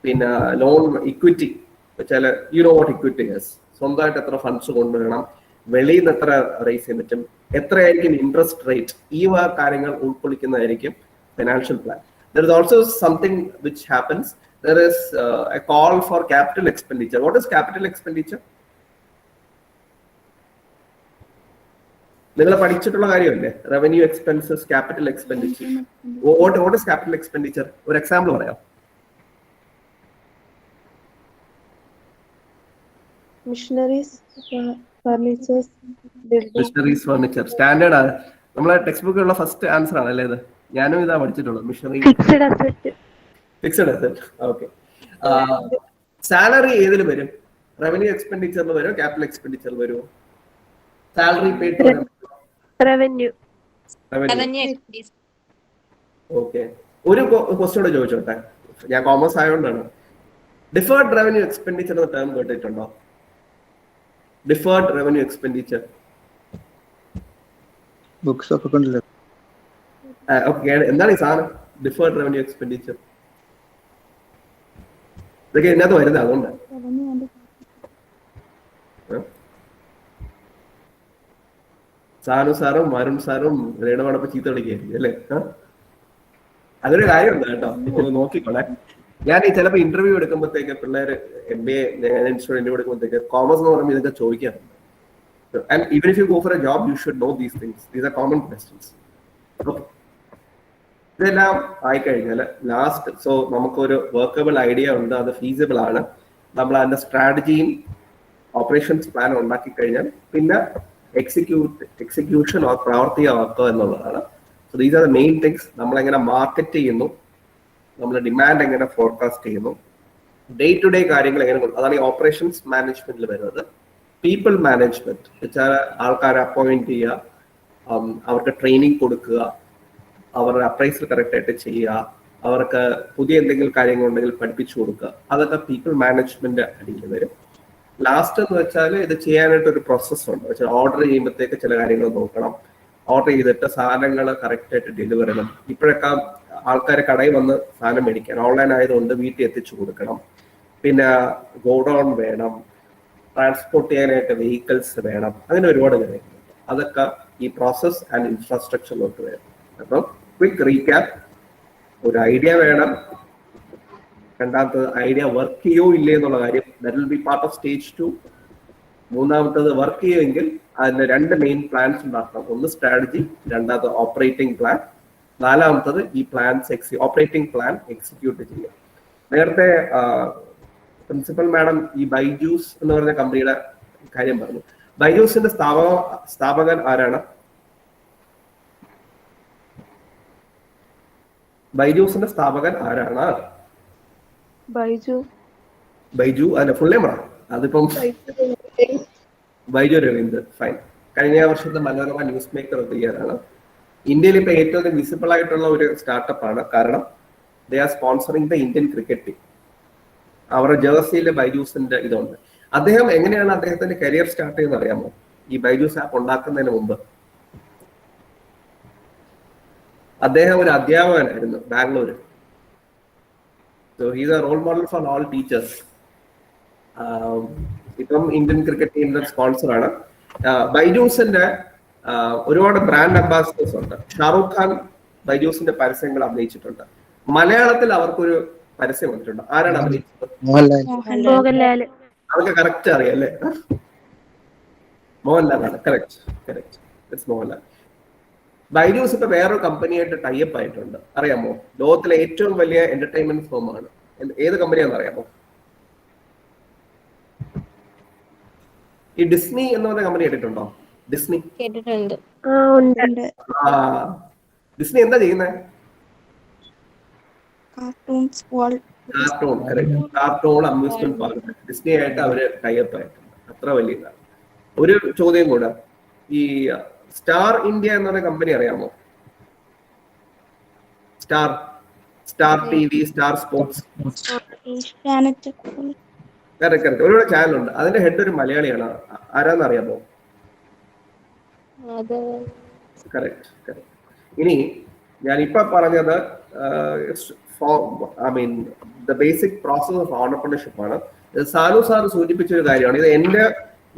പിന്നെ ലോൺ ഇക്വിറ്റി വെച്ചാൽ you know what equity is, സ്വന്തമായിട്ട് എത്ര ഫണ്ട്സ് കൊണ്ടുവരണം, വെളിയിൽ നിന്ന് എത്ര റേസ് ചെയ്യാൻ പറ്റും, എത്രയായിരിക്കും ഇൻട്രസ്റ്റ് റേറ്റ്, ഈ കാര്യങ്ങൾ ഉൾക്കൊള്ളിക്കുന്നതായിരിക്കും financial plan. There is also something which happens. There is a call for capital expenditure. What is capital expenditure? നിങ്ങൾ പഠിച്ചിട്ടുള്ള കാര്യമല്ലേ? Revenue expenses, capital expenditure. What is capital expenditure? ഒരു എക്സാമ്പിൾ പറയാം. Missionaries, furnitures, missionaries, furniture standard ആണ്. നമ്മളെ ടെക്സ്റ്റ് ബുക്കിലുള്ള ഫസ്റ്റ് ആൻസർ ആണ് അല്ലേ ഇത്? ഞാനും ഇതാ പഠിച്ചിട്ടുള്ളത്. Machinery, fixed asset. Fixed asset. Okay. Salary ഏതിൽ വരും? റവന്യൂ എക്സ്പെൻഡിച്ചറിൽ വരും, ക്യാപിറ്റൽ എക്സ്പെൻഡിച്ചറിൽ വരും? Salary paid revenue. ഓക്കെ. ഒരു ക്വസ്റ്റ്യൻ കൂടെ ചോദിച്ചോട്ടെ, ഞാൻ കോമേഴ്സ് ആയതുകൊണ്ടാണ്. ഡിഫേർഡ് റവന്യൂ എക്സ്പെൻഡിച്ചർ എന്ന ടേം കേട്ടിട്ടുണ്ടോ? ഡിഫേർഡ് റവന്യൂ എക്സ്പെൻഡിച്ചർ ബുക്സ് ഒക്കെ കൊണ്ടല്ലോ. എന്താണ് ഈ സാധനം ഡിഫേർഡ് റവന്യൂ എക്സ്പെൻഡിച്ചർ? ഇതൊക്കെ ഇതിനകത്ത് വരുന്നത് അതുകൊണ്ട്. സാനു സാറും വരുൺ സാറും രേണുവാടൊപ്പം ചീത്ത വിളിക്കായിരിക്കും അല്ലേ? അതൊരു കാര്യമുണ്ട് കേട്ടോ, നോക്കിക്കോളെ. ഞാൻ ഈ ചിലപ്പോൾ ഇന്റർവ്യൂ എടുക്കുമ്പോഴത്തേക്ക് പിള്ളേർ MBA സ്റ്റുഡന്റ് എടുക്കുമ്പോഴത്തേക്ക് കോമേഴ്സ് എന്ന് പറയുമ്പോൾ ഇതൊക്കെ ചോദിക്കാറുണ്ട്. And even if you go for a job, you should know these things. These are common questions. Okay. ഇതെല്ലാം ആയിക്കഴിഞ്ഞാൽ ലാസ്റ്റ്, സോ നമുക്കൊരു വർക്കബിൾ ഐഡിയ ഉണ്ട്, അത് ഫീസിബിൾ ആണ്. നമ്മൾ അതിന്റെ സ്ട്രാറ്റജിയും ഓപ്പറേഷൻസ് പ്ലാൻ ഉണ്ടാക്കി കഴിഞ്ഞാൽ പിന്നെ എക്സിക്യൂഷൻ പ്രവർത്തിയാക്കുക എന്നുള്ളതാണ്. So these are the main things. നമ്മളെങ്ങനെ മാർക്കറ്റ് ചെയ്യുന്നു, നമ്മൾ ഡിമാൻഡ് എങ്ങനെ ഫോർകാസ്റ്റ് ചെയ്യുന്നു, ഡേ ടു ഡേ കാര്യങ്ങൾ എങ്ങനെ, അതാണ് ഈ ഓപ്പറേഷൻസ് മാനേജ്മെന്റിൽ വരുന്നത്. പീപ്പിൾ മാനേജ്മെന്റ് വെച്ചാൽ ആൾക്കാരെ അപ്പോയിന്റ് ചെയ്യുക, അവർക്ക് ട്രെയിനിങ് കൊടുക്കുക, അവരുടെ അപ്രൈസൽ കറക്റ്റ് ആയിട്ട് ചെയ്യുക, അവർക്ക് പുതിയ എന്തെങ്കിലും കാര്യങ്ങളുണ്ടെങ്കിൽ പഠിപ്പിച്ചു കൊടുക്കുക, അതൊക്കെ പീപ്പിൾ മാനേജ്മെന്റ് അടിയിൽ വരും. ലാസ്റ്റ് എന്ന് വെച്ചാൽ ഇത് ചെയ്യാനായിട്ട് ഒരു പ്രോസസ് ഉണ്ട്. വെച്ചാൽ ഓർഡർ ചെയ്യുമ്പോഴത്തേക്ക് ചില കാര്യങ്ങൾ നോക്കണം, ഓർഡർ ചെയ്തിട്ട് സാധനങ്ങൾ കറക്റ്റ് ആയിട്ട് ഡെലിവർ ചെയ്യണം. ഇപ്പോഴൊക്കെ ആൾക്കാർ കടയിൽ വന്ന് സാധനം മേടിക്കാൻ, ഓൺലൈൻ ആയതുകൊണ്ട് വീട്ടിൽ എത്തിച്ചു കൊടുക്കണം. പിന്നെ ഗോഡൗൺ വേണം, ട്രാൻസ്പോർട്ട് ചെയ്യാനായിട്ട് വെഹിക്കിൾസ് വേണം, അങ്ങനെ ഒരുപാട് കാര്യങ്ങളുണ്ട്. അതൊക്കെ ഈ പ്രോസസ് ആൻഡ് ഇൻഫ്രാസ്ട്രക്ചറിലോട്ട് വരും. അപ്പം ക്വിക്ക് റീക്യാപ്പ്, ഒരു ഐഡിയ വേണം. രണ്ടാമത്തത് ഐഡിയ വർക്ക് ചെയ്യോ ഇല്ലേ എന്നുള്ള കാര്യം, that will be part of stage 2. മൂന്നാമത്തത് വർക്ക് ചെയ്യുമെങ്കിൽ അതിന് 2 മെയിൻ പ്ലാൻസ് ഉണ്ടാക്കണം. ഒന്ന് സ്ട്രാറ്റജി, രണ്ടാമത് ഓപ്പറേറ്റിംഗ് പ്ലാൻ, നാലാമത്തത് ഈ പ്ലാൻസ് ഓപ്പറേറ്റിംഗ് പ്ലാൻ എക്സിക്യൂട്ട് ചെയ്യുക. നേരത്തെ പ്രിൻസിപ്പൽ മാഡം ഈ ബൈജൂസ് എന്ന് പറഞ്ഞ കമ്പനിയുടെ കാര്യം പറഞ്ഞു. ബൈജൂസിന്റെ സ്ഥാപകൻ ആരാണ്? ബൈജൂസിന്റെ സ്ഥാപകൻ ആരാണ്? ബൈജു അതിന്റെ ഫുൾ നെയിം ആണ്. അതിപ്പം ബൈജു രവീന്ദ്രൻ. ഫൈൻ. കഴിഞ്ഞ വർഷത്തെ Manorama news maker of the year ആണ്. ഇന്ത്യയിൽ ഇപ്പൊ ഏറ്റവും വിസിബിൾ ആയിട്ടുള്ള ഒരു സ്റ്റാർട്ടപ്പ് ആണ്. കാരണം they are sponsoring the Indian cricket team. അവരുടെ ജേഴ്സിയിലെ ബൈജൂസിന്റെ ഇതുണ്ട്. അദ്ദേഹം എങ്ങനെയാണ് അദ്ദേഹത്തിന്റെ കരിയർ സ്റ്റാർട്ട് ചെയ്യുന്നത് അറിയാമോ? ഈ ബൈജൂസ് ആപ്പ് ഉണ്ടാക്കുന്നതിന് മുമ്പ് അദ്ദേഹം ഒരു അധ്യാപകനായിരുന്നു ബാംഗ്ലൂരിൽ. So he's a role model for all teachers. ഇപ്പം ഇന്ത്യൻ ക്രിക്കറ്റ് ടീമിന്റെ സ്പോൺസറാണ്. ബൈജൂസിന്റെ ഒരുപാട് ബ്രാൻഡ് അംബാസിഡേഴ്സ് ഉണ്ട്. ഷാറൂഖ് ഖാൻ ബൈജൂസിന്റെ പരസ്യങ്ങൾ അഭിനയിച്ചിട്ടുണ്ട്. മലയാളത്തിൽ അവർക്കൊരു പരസ്യം വന്നിട്ടുണ്ട്. ആരാണ് അഭിനയിച്ചത്? മോഹൻലാൽ. അതൊക്കെ കറക്റ്റ് അറിയാം അല്ലേ? മോഹൻലാലാണ്. കറക്റ്റ് മോഹൻലാൽ. ബൈജൂസ് ഇപ്പൊ വേറൊരു കമ്പനിയായിട്ട് ടൈപ്പ് ആയിട്ടുണ്ട്. അറിയാമോ? ലോകത്തിലെ ഏറ്റവും വലിയ എന്റർടൈൻമെന്റ് ഫേമാണ്. ഏത് കമ്പനിയാണെന്ന് അറിയാമോ? ഈ ഡിസ്നി എന്ന് പറഞ്ഞ കമ്പനി കേട്ടിട്ടുണ്ടോ? ഡിസ്നി കേട്ടിട്ടുണ്ട്. ഡിസ്നി എന്താ ചെയ്യുന്നത്? കാർട്ടൂൺ അമ്യൂസ്മെന്റ് പാർക്ക് ഡിസ്നി ആയിട്ട് അവര് ടൈപ്പ് ആയിട്ടുണ്ട്. അത്ര വലിയ ഇതാണ്. ഒരു ചോദ്യം കൂടെ, ഈ സ്റ്റാർ ഇന്ത്യ എന്ന് പറഞ്ഞ കമ്പനി അറിയാമോ? Star TV, star sports, correct. ഒരുപാട് ചാനലുണ്ട്. അതിന്റെ ഹെഡ് ഒരു മലയാളിയാണ്. ആരാന്ന് അറിയാമോ? കറക്റ്റ്. ഇനി ഞാൻ ഇപ്പൊ പറഞ്ഞത് the basic process of entrepreneurship ആണ്. സാനു സാർ സൂചിപ്പിച്ച ഒരു കാര്യമാണ്. ഇത് എന്റെ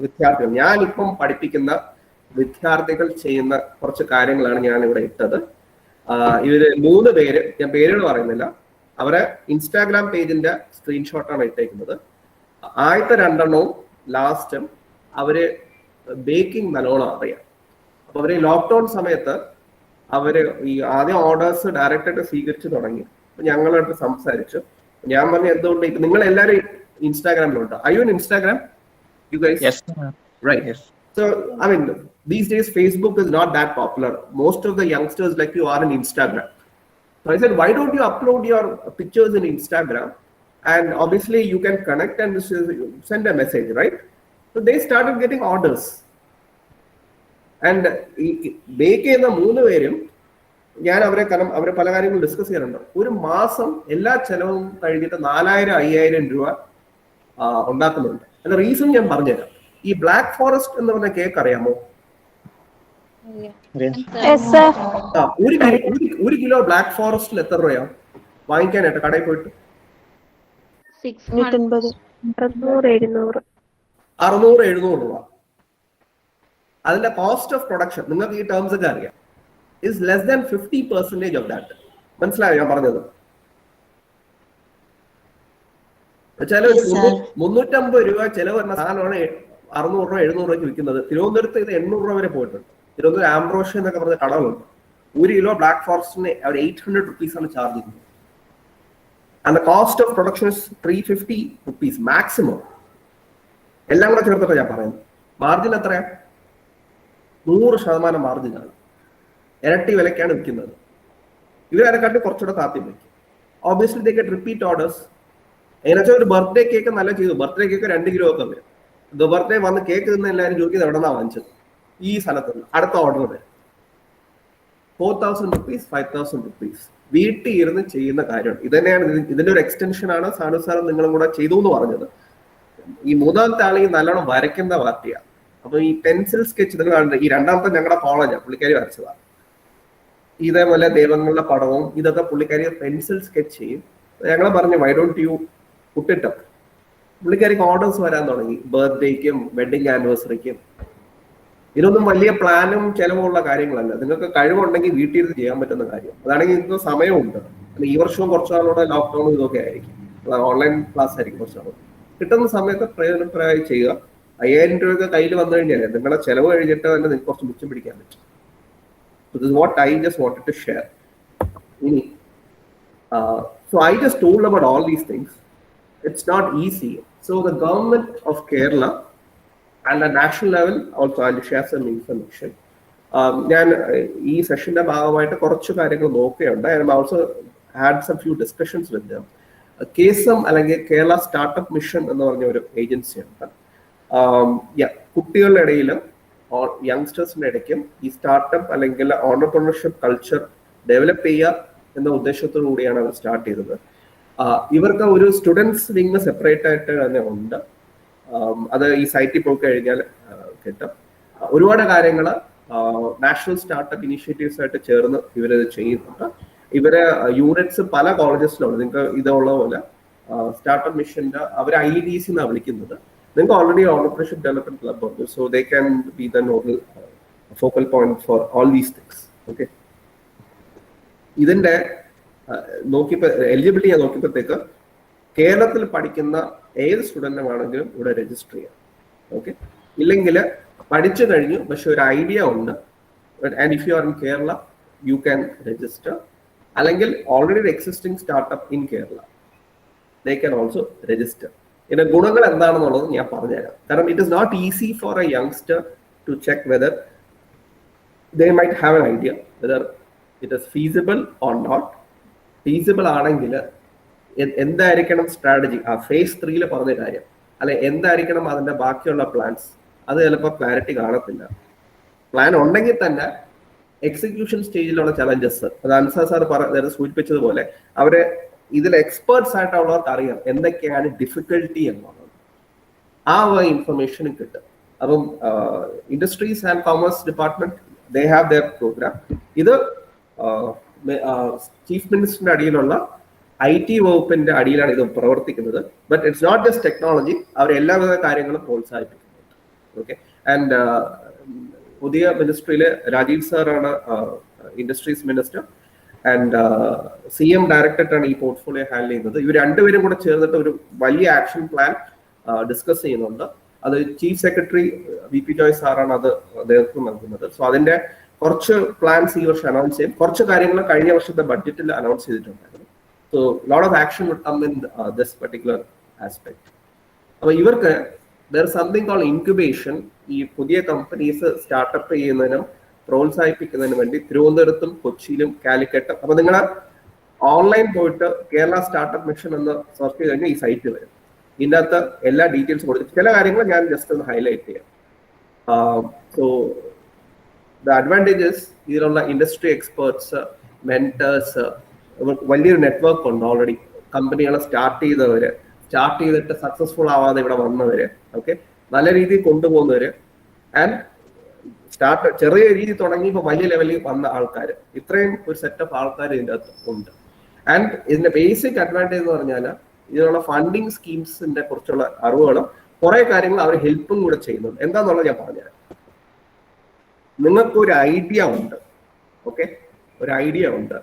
വിദ്യാർത്ഥികൾ, ഞാൻ ഇപ്പം പഠിപ്പിക്കുന്ന വിദ്യാർത്ഥികൾ ചെയ്യുന്ന കുറച്ച് കാര്യങ്ങളാണ് ഞാൻ ഇവിടെ ഇട്ടത്. ഇവര് 3 പേര്, ഞാൻ പേരുകൾ പറയുന്നില്ല, അവരെ ഇൻസ്റ്റാഗ്രാം പേജിന്റെ സ്ക്രീൻഷോട്ടാണ് ഇട്ടേക്കുന്നത്. ആദ്യത്തെ 2 എണ്ണവും ലാസ്റ്റും അവര് ബേക്കിംഗ് നല്ലോണം അറിയാം. അപ്പൊ അവര് ലോക്ക്ഡൌൺ സമയത്ത് അവര് ഈ ആദ്യം ഓർഡേഴ്സ് ഡയറക്റ്റ് ആയിട്ട് സ്വീകരിച്ചു തുടങ്ങി. അപ്പൊ ഞങ്ങളായിട്ട് സംസാരിച്ചു. ഞാൻ പറഞ്ഞു എന്തുകൊണ്ട് ഇപ്പൊ നിങ്ങൾ എല്ലാവരും ഇൻസ്റ്റാഗ്രാമിലുണ്ട്. I you in Instagram? You guys? Yes. Right. Yes. So I mean, these days Facebook is not that popular. Most of the youngsters like you are in Instagram. So I said, why don't you upload your pictures in Instagram? And obviously you can connect and send a message, right? So they started getting orders. And bake ചെയ്യുന്ന 3 പേരും ഞാൻ അവരെ പല കാര്യങ്ങളും ഡിസ്കസ് ചെയ്യാറുണ്ട്. ഒരു മാസം എല്ലാ ചെലവും കഴിഞ്ഞിട്ട് 4000-5000 രൂപ ഉണ്ടാക്കുന്നുണ്ട്. അതിന്റെ റീസൺ ഞാൻ പറഞ്ഞുതരാം. ഈ ബ്ലാക്ക് ഫോറസ്റ്റ് എന്ന് പറഞ്ഞ കേക്ക് അറിയാമോ? ഒരു കിലോ ബ്ലാക്ക് ഫോറസ്റ്റിൽ എത്ര രൂപയാ വാങ്ങിക്കാനായിട്ട് കടയിൽ പോയിട്ട്? 600-700 രൂപ. അതിന്റെ കോസ്റ്റ് ഓഫ് പ്രൊഡക്ഷൻ, നിങ്ങൾക്ക് ഈ ടേംസ് ഒക്കെ അറിയാം, is less than 50% of that. മനസ്സിലായോ ഞാൻ പറഞ്ഞത്? ചില 350 രൂപ ചെലവ് വരുന്ന സാധനമാണ് 600 രൂപ 700 രൂപയ്ക്ക് വിൽക്കുന്നത്. തിരുവനന്തപുരത്ത് ഇത് 800 രൂപ വരെ പോയിട്ടുണ്ട്. തിരുവനന്തപുരം ആംബ്രോഷ് എന്നൊക്കെ പറഞ്ഞ കടകളുണ്ട്. 1 കിലോ ബ്ലാക്ക് ഫോറസ്റ്റിന് അവർ 800 rupees ആണ് ചാർജ് ചെയ്യുന്നത്. And the cost of production is 350 rupees maximum. എല്ലാം കൂടെ ചേർത്തിട്ട് ഞാൻ പറയുന്നത്. മാർജിൻ എത്രയാ? 100% മാർജിനാണ്. ഇരട്ടി വിലക്കാണ് വിൽക്കുന്നത്. ഇവരതിനെക്കാട്ടി കുറച്ചുകൂടെ താത്തി വയ്ക്കും. Obviously they get repeat orders. എന്നുവെച്ചാൽ ഒരു ബർത്ത്ഡേ കേക്ക് നല്ല ചെയ്തു. ബർത്ത്ഡേ കേക്ക് 2 കിലോ ഒക്കെ വരും. ബർത്ത്ഡേ വന്ന് കേക്ക് നിന്ന് എല്ലാവരും ചോദിക്കുന്നത് എവിടെ നിന്നാണ് വാങ്ങിച്ചത്? ഈ സ്ഥലത്തുനിന്ന്. അടുത്ത ഓർഡർ വരും. 4000 rupees, 5000 rupees. വീട്ടിൽ ഇരുന്ന് ചെയ്യുന്ന കാര്യമാണ്. ഇതന്നെയാണ് ഇതിന്റെ ഒരു എക്സ്റ്റൻഷൻ ആണ് സാനു സാറും നിങ്ങളും കൂടെ ചെയ്തു എന്ന് പറഞ്ഞത്. ഈ 3ാമത്തെ ആൾ ഈ നല്ലോണം വരയ്ക്കുന്ന പാർട്ടിയാണ്. അപ്പൊ ഈ പെൻസിൽ സ്കെച്ച് നിങ്ങൾ കാണുന്നത്, ഈ 2ാമത്തെ ഞങ്ങളുടെ കോളേജാണ്, പുള്ളിക്കാരി വരച്ചതാണ്. ഇതേപോലെ ദൈവങ്ങളുടെ പടവും ഇതൊക്കെ പുള്ളിക്കാരി പെൻസിൽ സ്കെച്ച് ചെയ്യും. ഞങ്ങൾ പറഞ്ഞു why don't you put it up. പുള്ളിക്കാരിക്ക് ഓർഡേഴ്സ് വരാൻ തുടങ്ങി. ബർത്ത്ഡേക്കും വെഡിങ് ആനിവേഴ്സറിക്കും. ഇതൊന്നും വലിയ പ്ലാനും ചെലവുള്ള കാര്യങ്ങളല്ല. നിങ്ങൾക്ക് കഴിവുണ്ടെങ്കിൽ വീട്ടിൽ ഇരുന്ന് ചെയ്യാൻ പറ്റുന്ന കാര്യം. അതാണെങ്കിൽ ഇന്ന് സമയമുണ്ട്. ഈ വർഷവും കുറച്ച് നാളോടെ ലോക്ക്ഡൌണും ഇതൊക്കെ ആയിരിക്കും. ഓൺലൈൻ ക്ലാസ് ആയിരിക്കും കുറച്ച് നാൾ. കിട്ടുന്ന സമയത്ത് പ്രയോജനപ്രദമായി ചെയ്യുക. 5000 രൂപയൊക്കെ കയ്യിൽ വന്നു കഴിഞ്ഞാൽ നിങ്ങളുടെ ചെലവ് കഴിഞ്ഞിട്ട് തന്നെ നിങ്ങൾക്ക് കുറച്ച് മിച്ചം പിടിക്കാൻ പറ്റും. This is what I just wanted to share. So I just told about all these things. It's not easy. So the government of Kerala and the national level also I'll share some information. ഞാൻ ഈ സെഷന്റെ ഭാഗമായിട്ട് കുറച്ച് കാര്യങ്ങൾ നോക്കുകയുണ്ട്. I also had some few discussions with them. KSM അല്ലെങ്കിൽ കേരള സ്റ്റാർട്ടപ്പ് മിഷൻ എന്ന് പറഞ്ഞ ഒരു ഏജൻസി ഉണ്ട്. കുട്ടികളുടെ ഇടയിലും യങ്സ്റ്റേഴ്സിന്റെ ഇടയ്ക്കും ഈ സ്റ്റാർട്ടപ്പ് അല്ലെങ്കിൽ ഓണ്ടർപ്രണർഷിപ്പ് കൾച്ചർ ഡെവലപ്പ് ചെയ്യുക എന്ന ഉദ്ദേശത്തോടു കൂടിയാണ് അവർ സ്റ്റാർട്ട് ചെയ്തത്. ഇവർക്ക് ഒരു സ്റ്റുഡൻസ് വിങ് സെപ്പറേറ്റ് ആയിട്ട് തന്നെ ഉണ്ട്. അത് ഈ സൈറ്റിൽ പോയി കഴിഞ്ഞാൽ കിട്ടും. ഒരുപാട് കാര്യങ്ങൾ നാഷണൽ സ്റ്റാർട്ടപ്പ് ഇനിഷ്യേറ്റീവ്സ് ആയിട്ട് ചേർന്ന് ഇവരത് ചെയ്യുന്നുണ്ട്. ഇവരെ യൂണിറ്റ്സ് പല കോളേജസിലുണ്ട്. നിങ്ങൾക്ക് ഇതുള്ള പോലെ സ്റ്റാർട്ടപ്പ് മിഷന്റെ അവർ IEDC എന്നാണ് വിളിക്കുന്നത്. നിങ്ങൾക്ക് ഓൾറെഡി ഓണ്ടർപ്രണർഷിപ്പ് ഡെവലപ്മെന്റ് ക്ലബ് ഉണ്ട്. So they can be the nodal focal point for all these things. Okay, ഇതിന്റെ എലിജിബിലിറ്റി ഞാൻ നോക്കിയപ്പോഴത്തേക്ക് കേരളത്തിൽ പഠിക്കുന്ന ഏത് സ്റ്റുഡന്റും ആണെങ്കിലും ഇവിടെ രജിസ്റ്റർ ചെയ്യാം. ഓക്കെ, ഇല്ലെങ്കിൽ പഠിച്ചു കഴിഞ്ഞു പക്ഷെ ഒരു ഐഡിയ ഉണ്ട്, and if you are in Kerala you can register. അല്ലെങ്കിൽ already existing startup in Kerala they can also register. ഇതിന്റെ ഗുണങ്ങൾ എന്താണെന്നുള്ളത് ഞാൻ പറഞ്ഞുതരാം. കാരണം it is not easy for a youngster to check whether they might have an idea whether it is feasible or not. Feasible ആണെങ്കിൽ എന്തായിരിക്കണം സ്ട്രാറ്റജി, ആ phase 3 പറഞ്ഞ കാര്യം, അല്ലെ എന്തായിരിക്കണം അതിന്റെ ബാക്കിയുള്ള പ്ലാൻസ്, അത് ചിലപ്പോൾ ക്ലാരിറ്റി കാണത്തില്ല. പ്ലാൻ ഉണ്ടെങ്കിൽ തന്നെ എക്സിക്യൂഷൻ സ്റ്റേജിലുള്ള ചലഞ്ചസ്, അത് അൻസാർ സാർ സൂചിപ്പിച്ചതുപോലെ അവരെ ഇതിൽ എക്സ്പേർട്സ് ആയിട്ടുള്ളവർക്ക് അറിയാം എന്തൊക്കെയാണ് ഡിഫിക്കൽട്ടി എന്നുള്ളത്. ആ ഇൻഫർമേഷനും കിട്ടും. അപ്പം industries and commerce department they have their program. ഇത് ചീഫ് മിനിസ്റ്ററിന്റെ അടിയിലുള്ള IT വകുപ്പിന്റെ അടിയിലാണ് ഇത് പ്രവർത്തിക്കുന്നത്. But it's not just technology, അവർ എല്ലാവിധ കാര്യങ്ങളും പ്രോത്സാഹിപ്പിക്കുന്നുണ്ട്. ഓക്കെ, ആൻഡ് പുതിയ മിനിസ്ട്രിയില് രാജീവ് സാറാണ് ഇൻഡസ്ട്രീസ് മിനിസ്റ്റർ, ആൻഡ് CM ഡയറക്ടറാണ് ഈ പോർട്ട്ഫോളിയോ ഹാൻഡിൽ ചെയ്യുന്നത്. ഇവർ രണ്ടുപേരും കൂടെ ചേർന്നിട്ട് ഒരു വലിയ ആക്ഷൻ പ്ലാൻ ഡിസ്കസ് ചെയ്യുന്നുണ്ട്. അത് ചീഫ് സെക്രട്ടറി VP ജോയ് സാറാണ് അത് നേതൃത്വം നൽകുന്നത്. സോ അതിന്റെ കുറച്ച് പ്ലാൻസ് ഈ വർഷം അനൗൺസ് ചെയ്യും. കുറച്ച് കാര്യങ്ങൾ കഴിഞ്ഞ വർഷത്തെ ബഡ്ജറ്റിൽ അനൗൺസ് ചെയ്തിട്ടുണ്ടായിരുന്നു. So lot of action would come in this particular aspect. അപ്പൊ ഇവർക്ക് ദർ സംതിങ് കോൾ ഇൻക്യുബേഷൻ. ഈ പുതിയ കമ്പനീസ് സ്റ്റാർട്ടപ്പ് ചെയ്യുന്നതിനും പ്രോത്സാഹിപ്പിക്കുന്നതിന് വേണ്ടി തിരുവനന്തപുരത്തും കൊച്ചിയിലും കാലിക്കറ്റും. അപ്പൊ നിങ്ങൾ ഓൺലൈൻ പോയിട്ട് കേരള സ്റ്റാർട്ടപ്പ് മിഷൻ എന്ന് സെർച്ച് ചെയ്ത് കഴിഞ്ഞാൽ ഈ സൈറ്റ് വരും. ഇതിനകത്ത് എല്ലാ ഡീറ്റെയിൽസും കൊടുത്തു. ചില കാര്യങ്ങൾ ഞാൻ ജസ്റ്റ് ഒന്ന് ഹൈലൈറ്റ് ചെയ്യാം. സോ ദ അഡ്വാൻറ്റേജസ്, ഇതിലുള്ള ഇൻഡസ്ട്രി എക്സ്പേർട്സ്, മെന്റേഴ്സ്, വലിയൊരു നെറ്റ്വർക്ക് ഉണ്ട്. ഓൾറെഡി കമ്പനികളെ സ്റ്റാർട്ട് ചെയ്തിട്ട് സക്സസ്ഫുൾ ആവാതെ ഇവിടെ വന്നവര്, ഓക്കെ, നല്ല രീതിയിൽ കൊണ്ടുപോകുന്നവര്, ആൻഡ് ചെറിയ രീതിയിൽ തുടങ്ങി ഇപ്പൊ വലിയ ലെവലിൽ വന്ന ആൾക്കാർ, ഇത്രയും ഒരു സെറ്റപ്പ് ആൾക്കാർ ഇതിൻ്റെ അകത്ത് ഉണ്ട്. ആൻഡ് ഇതിന്റെ ബേസിക് അഡ്വാൻറ്റേജ് എന്ന് പറഞ്ഞാൽ ഇതിനുള്ള ഫണ്ടിങ് സ്കീംസിന്റെ കുറിച്ചുള്ള അറിവുകളും കുറെ കാര്യങ്ങൾ അവർ ഹെൽപ്പും കൂടെ ചെയ്യുന്നുണ്ട്. എന്താന്നുള്ളത് ഞാൻ പറഞ്ഞുതരാം. നിങ്ങൾക്കൊരു ഐഡിയ ഉണ്ട്, ഓക്കെ, ഒരു ഐഡിയ ഉണ്ട്.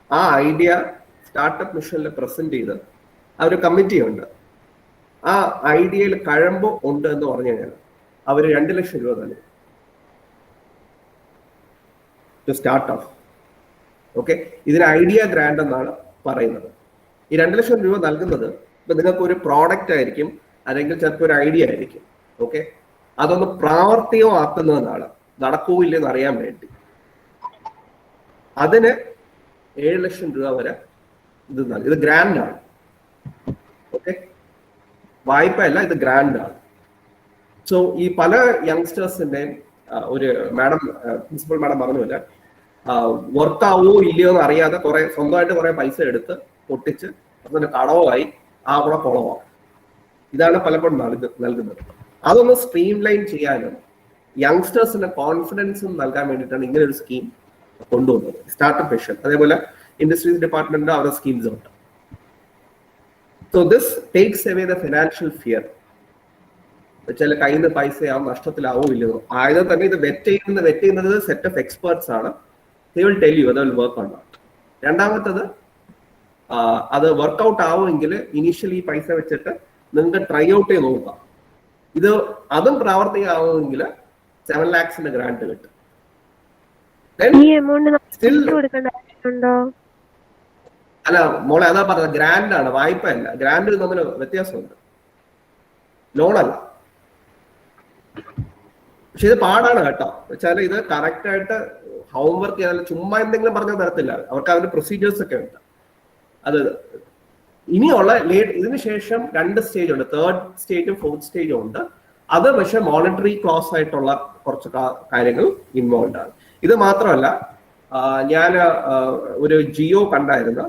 ആ ഐഡിയ സ്റ്റാർട്ടപ്പ് മിഷനിൽ പ്രസന്റ് ചെയ്ത് അവർ കമ്മിറ്റി ഉണ്ട്. ആ ഐഡിയയിൽ കഴമ്പ് ഉണ്ട് എന്ന് പറഞ്ഞു കഴിഞ്ഞാൽ അവർ 2 ലക്ഷം രൂപ നൽകും ടു സ്റ്റാർട്ട് ഓഫ്. ഓക്കെ, ഇതിന് ഐഡിയ ഗ്രാൻഡ് എന്നാണ് പറയുന്നത്. ഈ 2 ലക്ഷം രൂപ നൽകുന്നത് ഇപ്പൊ നിങ്ങൾക്ക് ഒരു പ്രോഡക്റ്റ് ആയിരിക്കും, അല്ലെങ്കിൽ ചിലപ്പോൾ ഒരു ഐഡിയ ആയിരിക്കും. ഓക്കെ, അതൊന്ന് പ്രാവർത്തികമാക്കുന്നതെന്നാണ്, നടക്കൂ ഇല്ലെന്ന് അറിയാൻ വേണ്ടി. അതിന് 7 ലക്ഷം രൂപ വരെ ഇത് നൽകും. ഇത് ഗ്രാൻഡ് ആണ്. ഓക്കെ, വായ്പ അല്ല, ഇത് ഗ്രാൻഡ് ആണ്. സോ ഈ പല യങ്സ്റ്റേഴ്സിന്റെയും ഒരു പ്രിൻസിപ്പൽ മാഡം പറഞ്ഞില്ല, വർക്ക് ആവോ ഇല്ലയോ എന്ന് അറിയാതെ സ്വന്തമായിട്ട് കുറെ പൈസ എടുത്ത് പൊട്ടിച്ച് അതിന്റെ കടവുമായി അവിടെ കുളമാവും. ഇതാണ് പലപ്പോഴും നൽകുന്നത്. അതൊന്ന് സ്ട്രീം ലൈൻ ചെയ്യാനും യങ്സ്റ്റേഴ്സിന്റെ കോൺഫിഡൻസും നൽകാൻ വേണ്ടിയിട്ടാണ് ഇങ്ങനെ ഒരു സ്കീം കൊണ്ടുവന്നത്, സ്റ്റാർട്ടപ്പ് മിഷൻ. അതേപോലെ ഇൻഡസ്ട്രീസ് ഡിപ്പാർട്ട്മെന്റിന്റെ അവരുടെ സ്കീംസ് ഉണ്ട്. So this takes away the financial fear. വെച്ചാൽ കയ്യിൽ നിന്ന് പൈസയാവും, നഷ്ടത്തിലാവോ ഇല്ലെന്നോ. ആയതുകൊണ്ട് തന്നെ ഇത് വെറ്റ് ചെയ്യുന്നത് സെറ്റ് ഓഫ് എക്സ്പേർട്സ് ആണ്. ദേ വിൽ ടെൽ യു അത് വിൽ വർക്ക് ഓൺ നോട്ട്. രണ്ടാമത്തത്, അത് വർക്ക്ഔട്ട് ആവുമെങ്കിൽ ഇനീഷ്യലി പൈസ വെച്ചിട്ട് നിങ്ങൾക്ക് ട്രൈ ഔട്ട് ചെയ്ത് നോക്കാം. ഇത് അതും പ്രാവർത്തികമാവുമെങ്കിൽ 7 lakhs ഗ്രാന്റ് കിട്ടും. ഈ എമൗണ്ട് കൊടുക്കേണ്ട ആവശ്യമുണ്ടോ? അല്ല മോളെ, അതാ പറഞ്ഞത്, ഗ്രാന്റ് ആണ്, വായ്പ അല്ല. ഗ്രാന്റ് തമ്മിൽ വ്യത്യാസമുണ്ട്, ലോണല്ല. പക്ഷെ ഇത് പാടാണ് കേട്ടോ. വെച്ചാൽ ഇത് കറക്റ്റ് ആയിട്ട് ഹോംവർക്ക് ചെയ്താൽ ചുമ്മാ എന്തെങ്കിലും പറഞ്ഞാൽ തരത്തില്ല. അവർക്ക് അതിന്റെ പ്രൊസീജിയേഴ്സ് ഒക്കെ ഉണ്ട്. അത് ഇനിയുള്ള ഇതിന് ശേഷം 2 സ്റ്റേജ് ഉണ്ട്, 3rd സ്റ്റേജും 4th സ്റ്റേജും ഉണ്ട്. അത് പക്ഷെ മോണിറ്ററി ക്ലോസ് ആയിട്ടുള്ള കുറച്ച് കാര്യങ്ങൾ ഇൻവോൾവ് ആണ്. ഇത് മാത്രമല്ല, ഞാൻ ഒരു ജിയോ കണ്ടായിരുന്നു,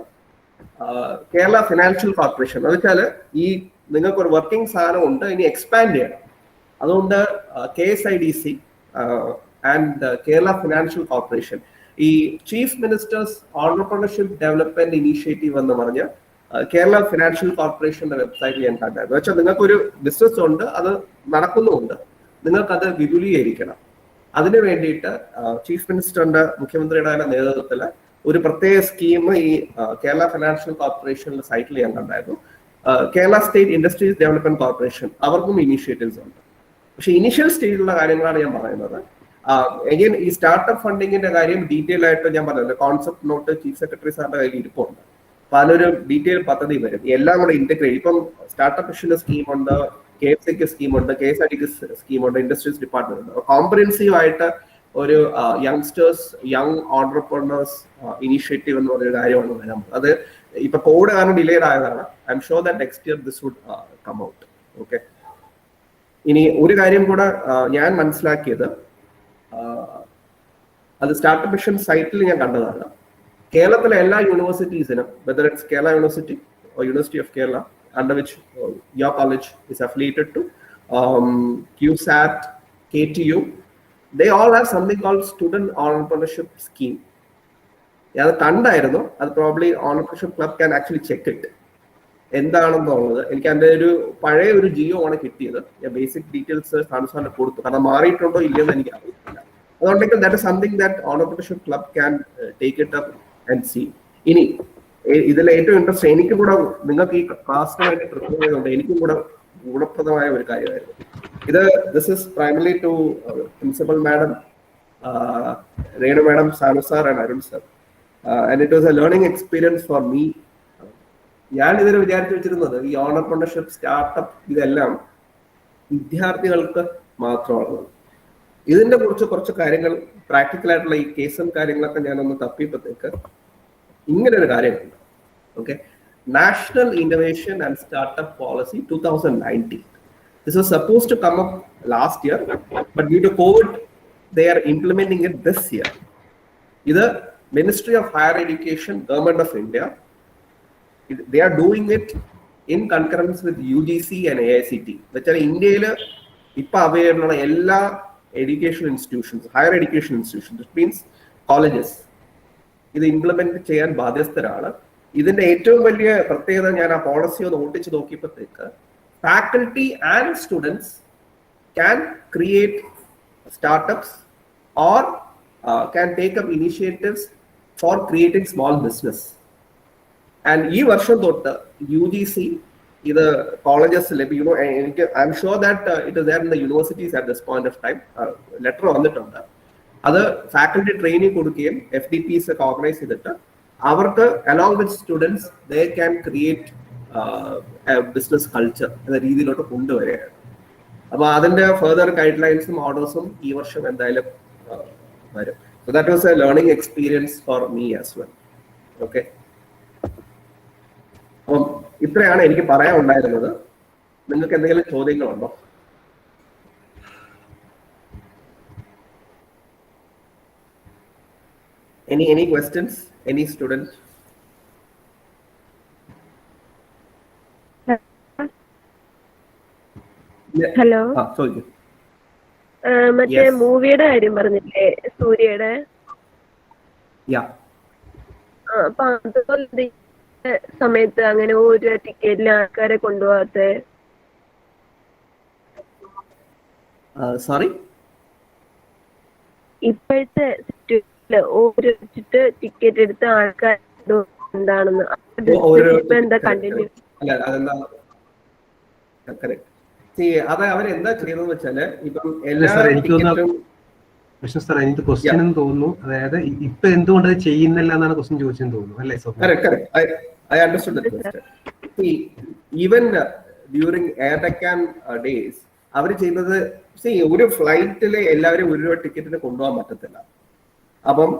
കേരള ഫിനാൻഷ്യൽ കോർപ്പറേഷൻ. എന്ന് വെച്ചാൽ ഈ നിങ്ങൾക്ക് ഒരു വർക്കിംഗ് സാധനം ഉണ്ട്, ഇനി എക്സ്പാൻഡ് ചെയ്യണം. അതുകൊണ്ട് KSIDC and Kerala financial corporation ഈ chief minister's entrepreneurship development initiative എന്ന് പറഞ്ഞ് കേരള ഫിനാൻഷ്യൽ കോർപ്പറേഷന്റെ വെബ്സൈറ്റിൽ ഞാൻ കണ്ടായിരുന്നു. വെച്ചാൽ നിങ്ങൾക്കൊരു ബിസിനസ് ഉണ്ട്, അത് നടക്കുന്നുമുണ്ട്, നിങ്ങൾക്കത് വിപുലീകരിക്കണം. അതിനു വേണ്ടിയിട്ട് ചീഫ് മിനിസ്റ്ററിന്റെ, മുഖ്യമന്ത്രിയുടെ നേതൃത്വത്തിൽ ഒരു പ്രത്യേക സ്കീം ഈ കേരള ഫിനാൻഷ്യൽ കോർപ്പറേഷന്റെ സൈറ്റിൽ ഞാൻ കണ്ടായിരുന്നു. Kerala state industries development corporation, അവർക്കും ഇനീഷ്യേറ്റീവ്സ് ഉണ്ട്. പക്ഷെ ഇനീഷ്യൽ സ്റ്റേജിലുള്ള കാര്യങ്ങളാണ് ഞാൻ പറയുന്നത്. എഗെയിൻ ഈ സ്റ്റാർട്ടപ്പ് ഫണ്ടിങ്ങിന്റെ കാര്യം ഡീറ്റെയിൽ ആയിട്ട് ഞാൻ പറഞ്ഞത്, കോൺസെപ്റ്റ് നോട്ട് ചീഫ് സെക്രട്ടറി സാറിന്റെ കയ്യിൽ ഇരിപ്പുണ്ട്. അപ്പൊ അതിനൊരു ഡീറ്റെയിൽ പദ്ധതി വരും, എല്ലാം കൂടെ ഇന്റഗ്രേറ്റ്. ഇപ്പം സ്റ്റാർട്ടപ്പ് മിഷന്റെ സ്കീമുണ്ട്, KFCക്ക് സ്കീമുണ്ട്, KSIDക്ക് സ്കീമുണ്ട്, ഇൻഡസ്ട്രീസ് ഡിപ്പാർട്ട്മെന്റ് ഉണ്ട്. കോംപ്രിഹെൻസീവ് ആയിട്ട് ഒരു യങ്സ്റ്റേഴ്സ്, യങ് ഓൺട്രപ്രണേഴ്സ് ഇനീഷ്യേറ്റീവ് എന്ന് പറഞ്ഞൊരു കാര്യമാണ് വരാൻ. അത് ഇപ്പൊ കോവിഡ് കാരണം ഡിലേഡ് ആയതാണ്. I'm sure that next year this would come out. Okay. ഇനി ഒരു കാര്യം കൂടെ ഞാൻ മനസ്സിലാക്കിയത്, അത് സ്റ്റാർട്ടപ്പ് മിഷൻ സൈറ്റിൽ ഞാൻ കണ്ടതാണ്. കേരളത്തിലെ എല്ലാ യൂണിവേഴ്സിറ്റീസിനും, whether it's Kerala university or University of Kerala, under which your college is affiliated to, QSAT, KTU, they all have something called student entrepreneurship scheme. അത് കണ്ടായിരുന്നു. അത് probably entrepreneurship club can actually check it എന്താണെന്നുള്ളത്. എനിക്ക് അതിന്റെ ഒരു പഴയ ഒരു ജിയോ ആണ് കിട്ടിയത്. ഞാൻ ബേസിക് ഡീറ്റെയിൽസ് സാധനം കൊടുത്തു, കാരണം മാറിയിട്ടുണ്ടോ ഇല്ലെന്ന് എനിക്ക് അറിയില്ല. അതുകൊണ്ടെങ്കിൽ that is something that entrepreneurship club can take it up and see. ഇനി ഇതിൽ ഏറ്റവും ഇൻട്രസ്റ്റ് എനിക്കും കൂടെ, നിങ്ങൾക്ക് ഈ ക്ലാസ്സിന് വേണ്ടി പ്രത്യേകതയുണ്ട്, എനിക്കും കൂടെ ഗുണപ്രദമായ ഒരു കാര്യമായിരുന്നു ഇത്. This is primarily to principal madam, Renu madam, Sanu sir and Arun sir. And it was a learning experience for me. ഞാൻ ഇതിനെ വിചാരിച്ചു വെച്ചിരുന്നത് ഈ ഓൺട്രപ്രണർഷിപ്പ്, സ്റ്റാർട്ടപ്പ് ഇതെല്ലാം വിദ്യാർത്ഥികൾക്ക് മാത്രമുള്ളത്. ഇതിന്റെ കുറിച്ച് കുറച്ച് കാര്യങ്ങൾ, പ്രാക്ടിക്കൽ ആയിട്ടുള്ള ഈ കേസും കാര്യങ്ങളൊക്കെ ഞാനൊന്ന് തപ്പിയപ്പോഴത്തേക്ക് ഇങ്ങനെ ഒരു കാര്യമുണ്ട്. Okay, national innovation and startup policy 2019. This was supposed to come up last year, but due to COVID, they are implementing it this year. This Ministry of Higher Education, Government of India, they are doing it in concurrence with UGC and AICT. Which are India ipa available ella education institutions, higher education institutions, which means colleges. ഇത് ഇംപ്ലിമെന്റ് ചെയ്യാൻ ബാധ്യസ്ഥരാണ്. ഇതിന്റെ ഏറ്റവും വലിയ പ്രത്യേകത, ഞാൻ ആ പോളിസി ഒന്ന് ഓടിച്ചു നോക്കിയപ്പോഴത്തേക്ക്, faculty and students can create startups or can take up initiatives for creating small business. And ഈ വർഷം തൊട്ട് UGC ഇത് കോളേജസിൽ, I'm sure that it is there in the universities at this point of time, letter വന്നിട്ടുണ്ട്. അത് ഫാക്കൽറ്റി ട്രെയിനിങ് കൊടുക്കുകയും FDPs ഒക്കെ ഓർഗനൈസ് ചെയ്തിട്ട് അവർക്ക് along with students they can create business culture എന്ന രീതിയിലോട്ട് കൊണ്ടുവരികയാണ്. അപ്പൊ അതിന്റെ ഫെർദർ ഗൈഡ് ലൈൻസും ഓർഡേഴ്സും ഈ വർഷം എന്തായാലും വരും. So that was a learning experience for me as well. Okay, അപ്പം ഇത്രയാണ് എനിക്ക് പറയാൻ ഉണ്ടായിരുന്നത്. നിങ്ങൾക്ക് എന്തെങ്കിലും ചോദ്യങ്ങളുണ്ടോ? Any questions? Any student? Hello, മറ്റേ Yes. മൂവിയുടെ കാര്യം പറഞ്ഞില്ലേ, സൂര്യയുടെ? അപ്പൊ അതുപോലെ സമയത്ത് അങ്ങനെ ഒരു ടിക്കറ്റിൽ ആൾക്കാരെ കൊണ്ടുപോകാത്തെ? Sorry? ഇപ്പോഴത്തെ ഓരോ വെച്ചിട്ട് ടിക്കറ്റ് എടുത്ത ആൾക്കാർ എന്താണെന്ന് എന്താ കണ്ടിന്യൂ? അത് അവരെന്താ ചെയ്തതെന്ന് വെച്ചാല് ഇപ്പം അല്ല എല്ലാ സാർ എനിക്ക് തോന്നുന്നു ടിക്കറ്റും വിഷ്ണു സാർ എനിക്ക് ക്വസ്റ്റ്യൻ എന്ന് തോന്നുന്നു, അതായത് ഇപ്പൊ എന്തുകൊണ്ട് അത് ചെയ്യുന്നില്ല എന്നാണ് ക്വസ്റ്റ്യൻ ചോദിച്ചെന്ന് തോന്നുന്നു അല്ലേ സ്വപ്ന? correct. I understood that question. See, even during Air Deccan days, അവർ ചെയ്യുന്നത് ഒരു ഫ്ലൈറ്റില് എല്ലാവരും ഒരു രൂപ ടിക്കറ്റിന് കൊണ്ടുപോകാൻ പറ്റത്തില്ല. അപ്പം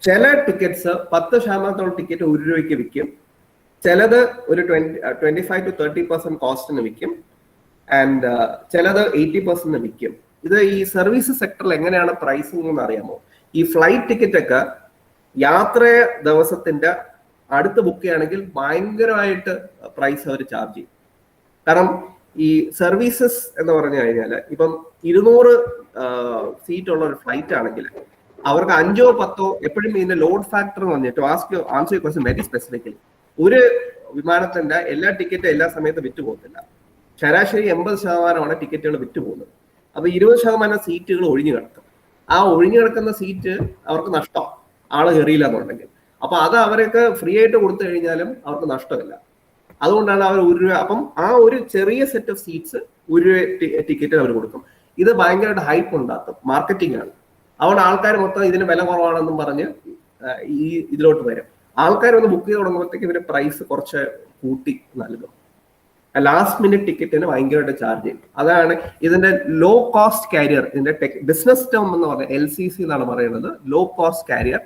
ചില ടിക്കറ്റ്സ് 10% ടിക്കറ്റ് 1 രൂപയ്ക്ക് വിൽക്കും, ചിലത് ഒരു 25 to 30% കോസ്റ്റിന് വിൽക്കും, ആൻഡ് ചിലത് 80% വിൽക്കും. ഇത് ഈ സർവീസ് സെക്ടറിൽ എങ്ങനെയാണ് പ്രൈസിംഗ് എന്ന് അറിയാമോ? ഈ ഫ്ലൈറ്റ് ടിക്കറ്റ് ഒക്കെ യാത്ര ദിവസത്തിന്റെ അടുത്ത് ബുക്ക് ചെയ്യുകയാണെങ്കിൽ ഭയങ്കരമായിട്ട് പ്രൈസ് അവർ ചാർജ് ചെയ്യും. കാരണം ഈ സർവീസസ് എന്ന് പറഞ്ഞു കഴിഞ്ഞാൽ ഇപ്പം 200 സീറ്റ് ഉള്ള ഒരു ഫ്ലൈറ്റ് ആണെങ്കിൽ അവർക്ക് 5 or 10 എപ്പോഴും ഇതിന്റെ ലോഡ് ഫാക്ടർ എന്ന് പറഞ്ഞിട്ട് ആൻസർ ക്വസ്റ്റ്യൻ വെരി സ്പെസിഫിക്കലി, ഒരു വിമാനത്തിന്റെ എല്ലാ ടിക്കറ്റും എല്ലാ സമയത്തും വിറ്റ് പോകുന്നില്ല. ശരാശരി 80% ടിക്കറ്റുകൾ വിറ്റ് പോകുന്നത്. അപ്പൊ 20% സീറ്റുകൾ ഒഴിഞ്ഞു കിടക്കും. ആ ഒഴിഞ്ഞു കിടക്കുന്ന സീറ്റ് അവർക്ക് നഷ്ടം, ആള് കയറിയില്ല എന്നുണ്ടെങ്കിൽ. അപ്പൊ അത് അവർക്ക് ഫ്രീ ആയിട്ട് കൊടുത്തു കഴിഞ്ഞാലും അവർക്ക് നഷ്ടമില്ല. അതുകൊണ്ടാണ് അവർ 1 രൂപ, അപ്പം ആ ഒരു ചെറിയ സെറ്റ് ഓഫ് സീറ്റ്സ് 1 രൂപ ടിക്കറ്റ് അവർ കൊടുക്കും. ഇത് ഭയങ്കരമായിട്ട് ഹൈപ്പ് ഉണ്ടാക്കും, മാർക്കറ്റിംഗ് ആണ്. അതുകൊണ്ട് ആൾക്കാർ മൊത്തം ഇതിന് വില കുറവാണെന്നും പറഞ്ഞ് ഈ ഇതിലോട്ട് വരും. ആൾക്കാർ ഒന്ന് ബുക്ക് ചെയ്ത് തുടങ്ങുമ്പോഴത്തേക്ക് ഇവര് പ്രൈസ് കുറച്ച് കൂട്ടി നൽകും. ലാസ്റ്റ് മിനിറ്റ് ടിക്കറ്റിന് ഭയങ്കരമായിട്ട് ചാർജ് ചെയ്യും. അതാണ് ഇതിന്റെ ലോ കോസ്റ്റ് കാരിയർ. ഇതിന്റെ ബിസിനസ് ടേം എന്ന് പറഞ്ഞാൽ LCC എന്നാണ് പറയുന്നത്, ലോ കോസ്റ്റ് കാരിയർ.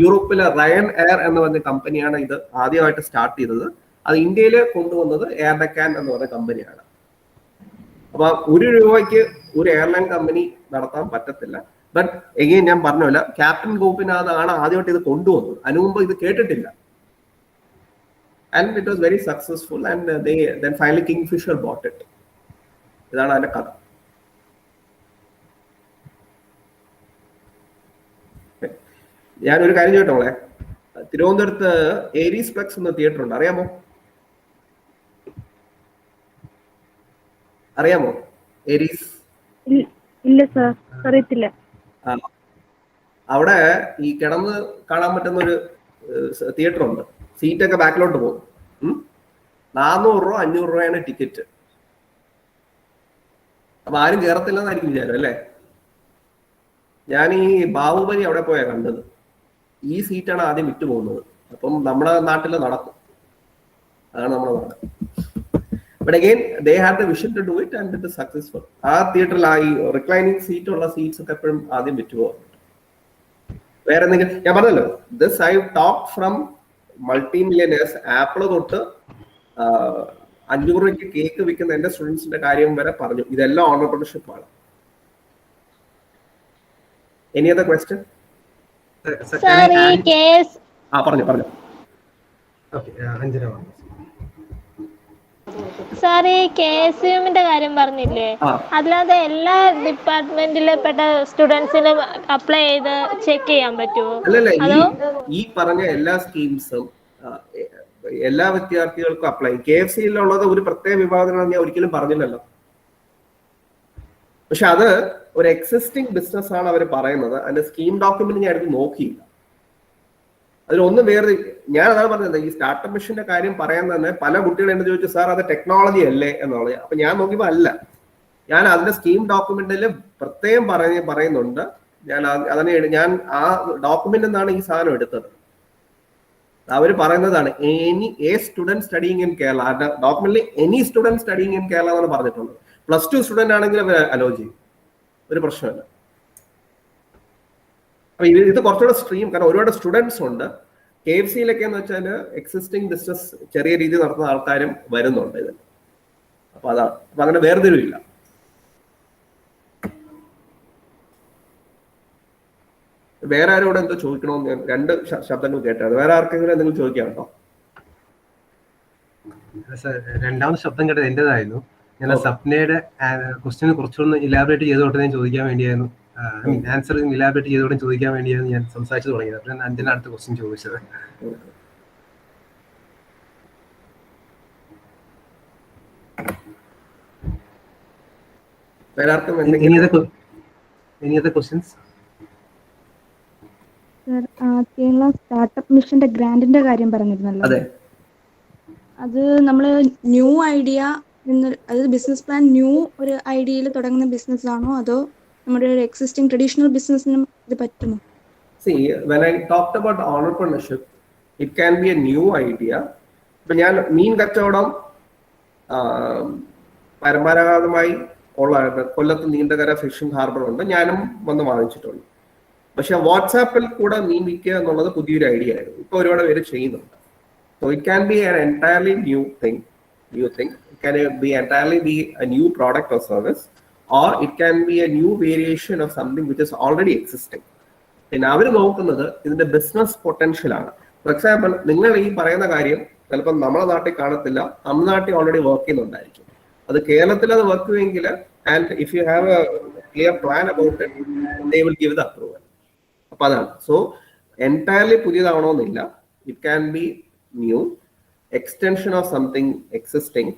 യൂറോപ്പിലെ റയൻ എയർ എന്ന് പറഞ്ഞ കമ്പനിയാണ് ഇത് ആദ്യമായിട്ട് സ്റ്റാർട്ട് ചെയ്തത്. അത് ഇന്ത്യയിൽ കൊണ്ടുവന്നത് എയർ ഡെക്കാൻ എന്ന് പറഞ്ഞ കമ്പനിയാണ്. അപ്പൊ 1 രൂപയ്ക്ക് ഒരു എയർലൈൻ കമ്പനി നടത്താൻ പറ്റത്തില്ല. ബട്ട് എഗെയിൻ ഞാൻ പറഞ്ഞില്ല, ക്യാപ്റ്റൻ ഗോപിനാഥ് ആണ് ആദ്യമായിട്ട് ഇത് കൊണ്ടുവന്നത്. അതിനു മുമ്പ് ഇത് കേട്ടിട്ടില്ല. And it was very successful, and then finally Kingfisher bought it. ഇതാണ് അതിന്റെ കഥ. ഞാനൊരു കാര്യം ചോദിച്ചോ മോളെ, തിരുവനന്തപുരത്ത് ഏരീസ് പ്ലക്സ് എന്ന തിയേറ്റർ ഉണ്ട്, അറിയാമോ? ഏരീസ്? ഇല്ല സാർ, അറിയത്തില്ല. അവിടെ ഈ കിടന്ന് കാണാൻ പറ്റുന്ന ഒരു തിയേറ്റർ ഉണ്ട്. സീറ്റൊക്കെ ബാക്കിലോട്ട് പോകും. 400 രൂപ 500 രൂപയാണ് ടിക്കറ്റ്. അപ്പൊ ആരും കയറത്തില്ലെന്നായിരിക്കും വിചാരം അല്ലേ? ഞാൻ ഈ ബാഹുബലി അവിടെ പോയാ കണ്ടത്. ഈ സീറ്റാണ് ആദ്യം വിറ്റ് പോകുന്നത്. അപ്പം നമ്മുടെ നാട്ടിൽ നടക്കും. അതാണ് നമ്മുടെ നാട്. But again they have the vision to do it and it is successful. ആ തിയേറ്ററിൽ ആ ഈ റിക്ലൈനിങ് സീറ്റ് ഉള്ള സീറ്റ്സ് ഒക്കെ എപ്പോഴും ആദ്യം വിറ്റ് പോകുന്നുണ്ട്. വേറെ എന്തെങ്കിലും ഞാൻ പറഞ്ഞല്ലോ, this I talk from multi millionaires. Apple തൊട്ട് 500 രൂപയ്ക്ക് കേക്ക് വിൽക്കുന്ന എന്റെ സ്റ്റുഡൻസിന്റെ കാര്യം വരെ പറഞ്ഞു. ഇതെല്ലാം ഓണ്ടർപ്രണർഷിപ്പ് ആണ്. Any other question? പറഞ്ഞു. സാർ, ഈ KSUMന്റെ കാര്യം പറഞ്ഞില്ലേ, അല്ലാതെ എല്ലാ ഡിപ്പാർട്ട്മെന്റിലെ പെട്ട സ്റ്റുഡൻസിനും അപ്ലൈ ചെയ്ത് ചെക്ക് ചെയ്യാൻ പറ്റുമോ? അല്ലല്ല, ഈ പറഞ്ഞ എല്ലാ സ്കീംസും എല്ലാ വിദ്യാർത്ഥികൾക്കും അപ്ലൈ. KFCയിലുള്ളത് ഒരു പ്രത്യേക വിഭാഗത്തിനാണെന്ന് ഞാൻ ഒരിക്കലും പറഞ്ഞില്ലല്ലോ. പക്ഷെ അത് ഒരു എക്സിസ്റ്റിംഗ് ബിസിനസ് ആണ് അവർ പറയുന്നത്. അതിന്റെ സ്കീം ഡോക്യുമെന്റ് ഞാൻ എടുത്ത് നോക്കിയില്ല. അതിലൊന്നും വേറെ, ഞാൻ അതാണ് പറഞ്ഞത്, ഈ സ്റ്റാർട്ടപ്പ് മിഷന്റെ കാര്യം പറയാൻ തന്നെ പല കുട്ടികളും എന്ന് ചോദിച്ചു, സാർ അത് ടെക്നോളജി അല്ലേ എന്നുള്ളത്. അപ്പൊ ഞാൻ നോക്കിയപ്പോ അല്ല. ഞാൻ അതിന്റെ സ്കീം ഡോക്യുമെന്റിൽ പ്രത്യേകം പറയുന്നുണ്ട്. ഞാൻ ആ ഡോക്യുമെന്റ് നിന്നാണ് ഈ സാധനം എടുത്തത്. അവർ പറയുന്നതാണ് a student studying in Kerala. ഡോക്യുമെന്റിൽ any student studying in Kerala എന്നാണ് പറഞ്ഞിട്ടുള്ളത്. +2 സ്റ്റുഡന്റ് ആണെങ്കിൽ അവർ അലോ ചെയ്യും, ഒരു പ്രശ്നമില്ല. അപ്പൊ ഇത് കുറച്ചുകൂടെ സ്ട്രീം, കാരണം ഒരുപാട് സ്റ്റുഡൻസ് ഉണ്ട്. KFCയിലൊക്കെ എന്ന് വെച്ചാൽ എക്സിസ്റ്റിംഗ് ബിസിനസ് ചെറിയ രീതിയിൽ നടത്തുന്ന ആൾക്കാരും വരുന്നുണ്ട് ഇതിൽ. അപ്പൊ അതാണ്. അപ്പൊ അങ്ങനെ വേർതിരിവില്ല. വേറെ ആരോട് എന്തോ ചോദിക്കണമെന്ന് ഞാൻ 2 ശബ്ദങ്ങൾ കേട്ടാണ്. വേറെ ആർക്കെങ്കിലും എന്തെങ്കിലും ചോദിക്കാനുണ്ടോ? രണ്ടാമത്തെ ശബ്ദം കേട്ടത് എന്റേതായിരുന്നു. ഞാൻ സപ്നയുടെ ക്വസ്റ്റ്യൻ കുറച്ചുകൂടെ ഇലാബറേറ്റ് ചെയ്തോട്ടെ ഞാൻ ചോദിക്കാൻ വേണ്ടിയായിരുന്നു. ആൻസർ ഇലാബറേറ്റ് ചെയ്തോടെ ചോദിക്കാൻ വേണ്ടിയായിരുന്നു ഞാൻ സംസാരിച്ചു തുടങ്ങിയത്. അപ്പോൾ ഞാൻ അഞ്ചിന്റെ അടുത്ത ക്വസ്റ്റ്യൻ ചോദിച്ചത്. ക്വസ്റ്റ്യൻസ്? കേരള സ്റ്റാർട്ടപ്പ് മിഷന്റെ ഗ്രാന്റിന്റെ കാര്യം പറഞ്ഞിരുന്നല്ലോ. അത് നമ്മള് ന്യൂ ഐഡിയ അതായത് ബിസിനസ് പ്ലാൻ ന്യൂ ഒരു ഐഡിയയിൽ തുടങ്ങുന്ന ബിസിനസ് ആണോ അതോ നമ്മുടെ ഒരു എക്സിസ്റ്റിംഗ് ട്രഡീഷണൽ ബിസിനസ്സിനും ഇത് പറ്റുമോ? See, when I talked about entrepreneurship, it can be a new idea. ഇപ്പൊ ഞാൻ മീൻ കച്ചവടം പരമ്പരാഗതമായി ഉള്ള കൊല്ലത്ത് നീണ്ടകര ഫിഷിംഗ് ഹാർബർ ഉണ്ട്, ഞാനും വന്ന് വാങ്ങിച്ചിട്ടുണ്ട്. പക്ഷെ വാട്സാപ്പിൽ കൂടെ മീൻ വിൽക്കുക എന്നുള്ളത് പുതിയൊരു ഐഡിയ ആയിരുന്നു. ഇപ്പൊ ഒരുപാട് പേര് ചെയ്യുന്നുണ്ട്. So it can be an entirely new thing. It can be entirely be a new product or service, or it can be a new variation of something which is already existing. പിന്നെ അവർ നോക്കുന്നത് ഇതിന്റെ ബിസിനസ് പൊട്ടൻഷ്യൽ ആണ്. ഫോർ എക്സാമ്പിൾ, നിങ്ങൾ ഈ പറയുന്ന കാര്യം ചിലപ്പോൾ നമ്മളെ നാട്ടിൽ കാണത്തില്ല, തമിഴ്നാട്ടിൽ ഓൾറെഡി വർക്ക് ചെയ്യുന്നുണ്ടായിരിക്കും. അത് കേരളത്തിൽ അത് വർക്ക് ചെയ്യുമെങ്കിൽ, and if you have a clear plan about it, they will give the approval. അപ്പൊ അതാണ്. സോ എൻറ്റയർലി പുതിയതാവണമെന്നില്ല. It can be new, extension of something existing,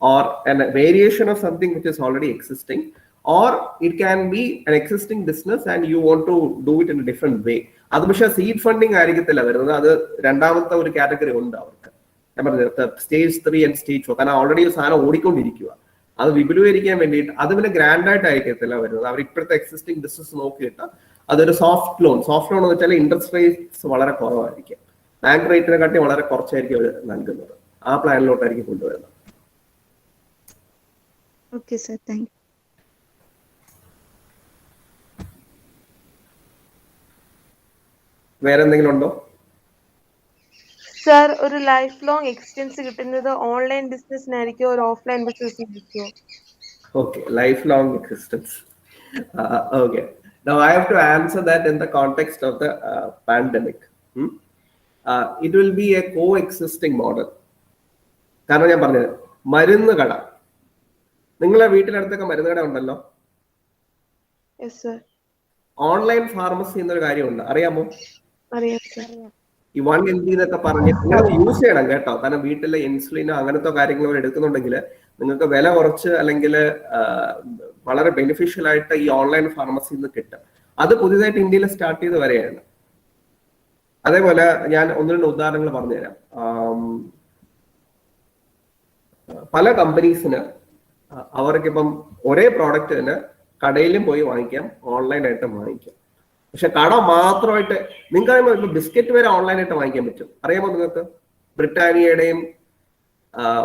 or a variation of something which is already existing, or it can be an existing business and you want to do it in a different way. അത് പക്ഷേ സീഡ് ഫണ്ടിങ് ആയിരിക്കത്തില്ല വരുന്നത്, അത് രണ്ടാമത്തെ ഒരു കാറ്റഗറി ഉണ്ട് അവർക്ക്. ഞാൻ പറഞ്ഞത് സ്റ്റേജ് 3 ആൻഡ് സ്റ്റേജ് 4. കാരണം ഓൾറെഡി ഒരു സാധനം ഓടിക്കൊണ്ടിരിക്കുക, അത് വിപുലീകരിക്കാൻ വേണ്ടിയിട്ട് അത് പിന്നെ ഗ്രാൻഡ് ആയിട്ടായിരിക്കത്തില്ല വരുന്നത്. അവർ ഇപ്പോഴത്തെ എക്സിസ്റ്റിംഗ് ബിസിനസ് നോക്കിയിട്ട് അതൊരു സോഫ്റ്റ് ലോൺ എന്ന് വെച്ചാൽ ഇൻട്രസ്റ്റ് റേറ്റ്സ് വളരെ കുറവായിരിക്കും, ബാങ്ക് റേറ്റിനെ കാട്ടി വളരെ കുറച്ചായിരിക്കും അവർ നൽകുന്നത്. ആ പ്ലാനിലോട്ടായിരിക്കും കൊണ്ടുവരുന്നത്. Okay sir, thank you. വേറെ എന്തെങ്കിലും ഉണ്ടോ? സർ, ഒരു ലൈഫ് ലോങ് എക്സ്പീരിയൻസ് കിട്ടുന്നത് ഓൺലൈൻ ബിസിനസ്സിനായിരിക്കും ഒരു offline ബിസിനസ്സിനായിരിക്കും? Okay, lifelong existence. Okay. Now I have to answer that in the context of the pandemic. It will be a coexisting model. കാരണം ഞാൻ പറഞ്ഞത് മരുന്ന് കട, നിങ്ങളെ വീട്ടിനടുത്തൊക്കെ മരുന്ന് കട ഉണ്ടല്ലോ. ഓൺലൈൻ ഫാർമസി എന്നൊരു കാര്യമുണ്ട്, അറിയാമോ? ഈ 1 MG എന്നൊക്കെ പറഞ്ഞ് നിങ്ങൾ യൂസ് ചെയ്യണം കേട്ടോ. കാരണം വീട്ടിലെ ഇൻസുലിനോ അങ്ങനത്തെ കാര്യങ്ങളോ എടുക്കുന്നുണ്ടെങ്കിൽ നിങ്ങൾക്ക് വില കുറച്ച് അല്ലെങ്കിൽ വളരെ ബെനിഫിഷ്യൽ ആയിട്ട് ഈ ഓൺലൈൻ ഫാർമസിയിൽ നിന്ന് കിട്ടും. അത് പുതിയതായിട്ട് ഇന്ത്യയിൽ സ്റ്റാർട്ട് ചെയ്ത് വരെയാണ്. അതേപോലെ ഞാൻ 1-2 ഉദാഹരണങ്ങൾ പറഞ്ഞുതരാം. പല കമ്പനീസിന് അവർക്കിപ്പം ഒരേ പ്രോഡക്റ്റിന് കടയിലും പോയി വാങ്ങിക്കാം, ഓൺലൈനായിട്ടും വാങ്ങിക്കാം. പക്ഷെ കട മാത്രമായിട്ട് നിങ്ങൾക്ക് ഇപ്പൊ ബിസ്ക്കറ്റ് വരെ ഓൺലൈനായിട്ട് വാങ്ങിക്കാൻ പറ്റും, അറിയാമോ നിങ്ങൾക്ക്? ബ്രിട്ടാനിയയുടെയും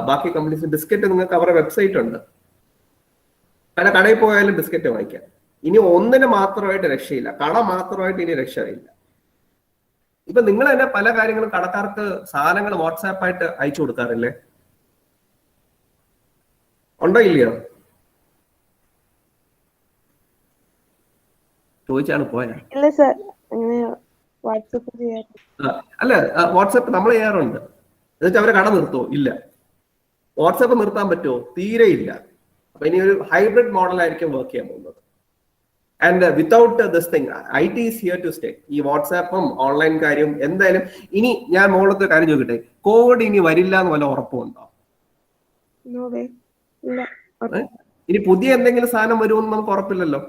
ബാക്കി കമ്പനീസ് ബിസ്ക്കറ്റ് നിങ്ങൾക്ക് അവരുടെ വെബ്സൈറ്റ് ഉണ്ട്, കാരണം കടയിൽ പോയാലും ബിസ്ക്കറ്റ് വാങ്ങിക്കാം. ഇനി ഒന്നിന് മാത്രമായിട്ട് രക്ഷയില്ല, കട മാത്രമായിട്ട് ഇനി രക്ഷയില്ല. ഇപ്പൊ നിങ്ങൾ തന്നെ പല കാര്യങ്ങളും കടക്കാർക്ക് സാധനങ്ങൾ വാട്സാപ്പായിട്ട് അയച്ചു കൊടുക്കാറില്ലേ? ഉണ്ടോ ഇല്ലയോ? ചോദിച്ചാണ് പോയാ? ഇല്ല സർ, അങ്ങനെ വാട്സാപ്പ് ചെയ്യാറില്ല. അല്ല, വാട്സാപ്പ് നമ്മൾ ചെയ്യാറുണ്ട്. എന്നിട്ട് അവരെ കട നിർത്തുമോ? ഇല്ല. വാട്സാപ്പ് നിർത്താൻ പറ്റുമോ? തീരെ ഇല്ല. അപ്പൊ ഇനി ഒരു ഹൈബ്രിഡ് മോഡൽ ആയിരിക്കും വർക്ക് ചെയ്യാൻ പോകുന്നത്. And without this thing, IT is here to stay. ഈ വാട്സാപ്പും ഓൺലൈൻ കാര്യം എന്തായാലും. ഇനി ഞാൻ മുകളിലത്തെ കാര്യം ചോദിക്കട്ടെ, കോവിഡ് ഇനി വരില്ല എന്ന് വല്ല ഉറപ്പുണ്ടോ? ഇനി പുതിയ എന്തെങ്കിലും സാധനം വരുമെന്ന് നമുക്ക് ഉറപ്പില്ലല്ലോ.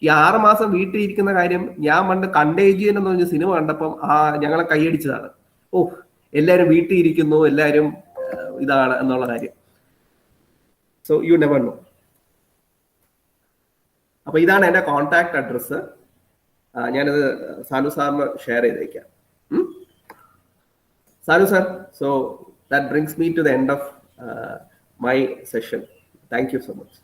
ഈ 6 മാസം വീട്ടിൽ ഇരിക്കുന്ന കാര്യം ഞാൻ പണ്ട് കണ്ടേജിയൻ എന്ന് പറഞ്ഞ സിനിമ കണ്ടപ്പം ഞങ്ങളെ കൈയടിച്ചതാണ്. എല്ലാരും വീട്ടിൽ ഇരിക്കുന്നു, എല്ലാരും ഇതാണ് എന്നുള്ള കാര്യം. So you never know. അപ്പൊ ഇതാണ് എന്റെ കോൺടാക്ട് അഡ്രസ്. ഞാനത് സാനു സാറിന് ഷെയർ ചെയ്തേക്കാം. Sanu sir, so that brings me to the end of my session. Thank you so much.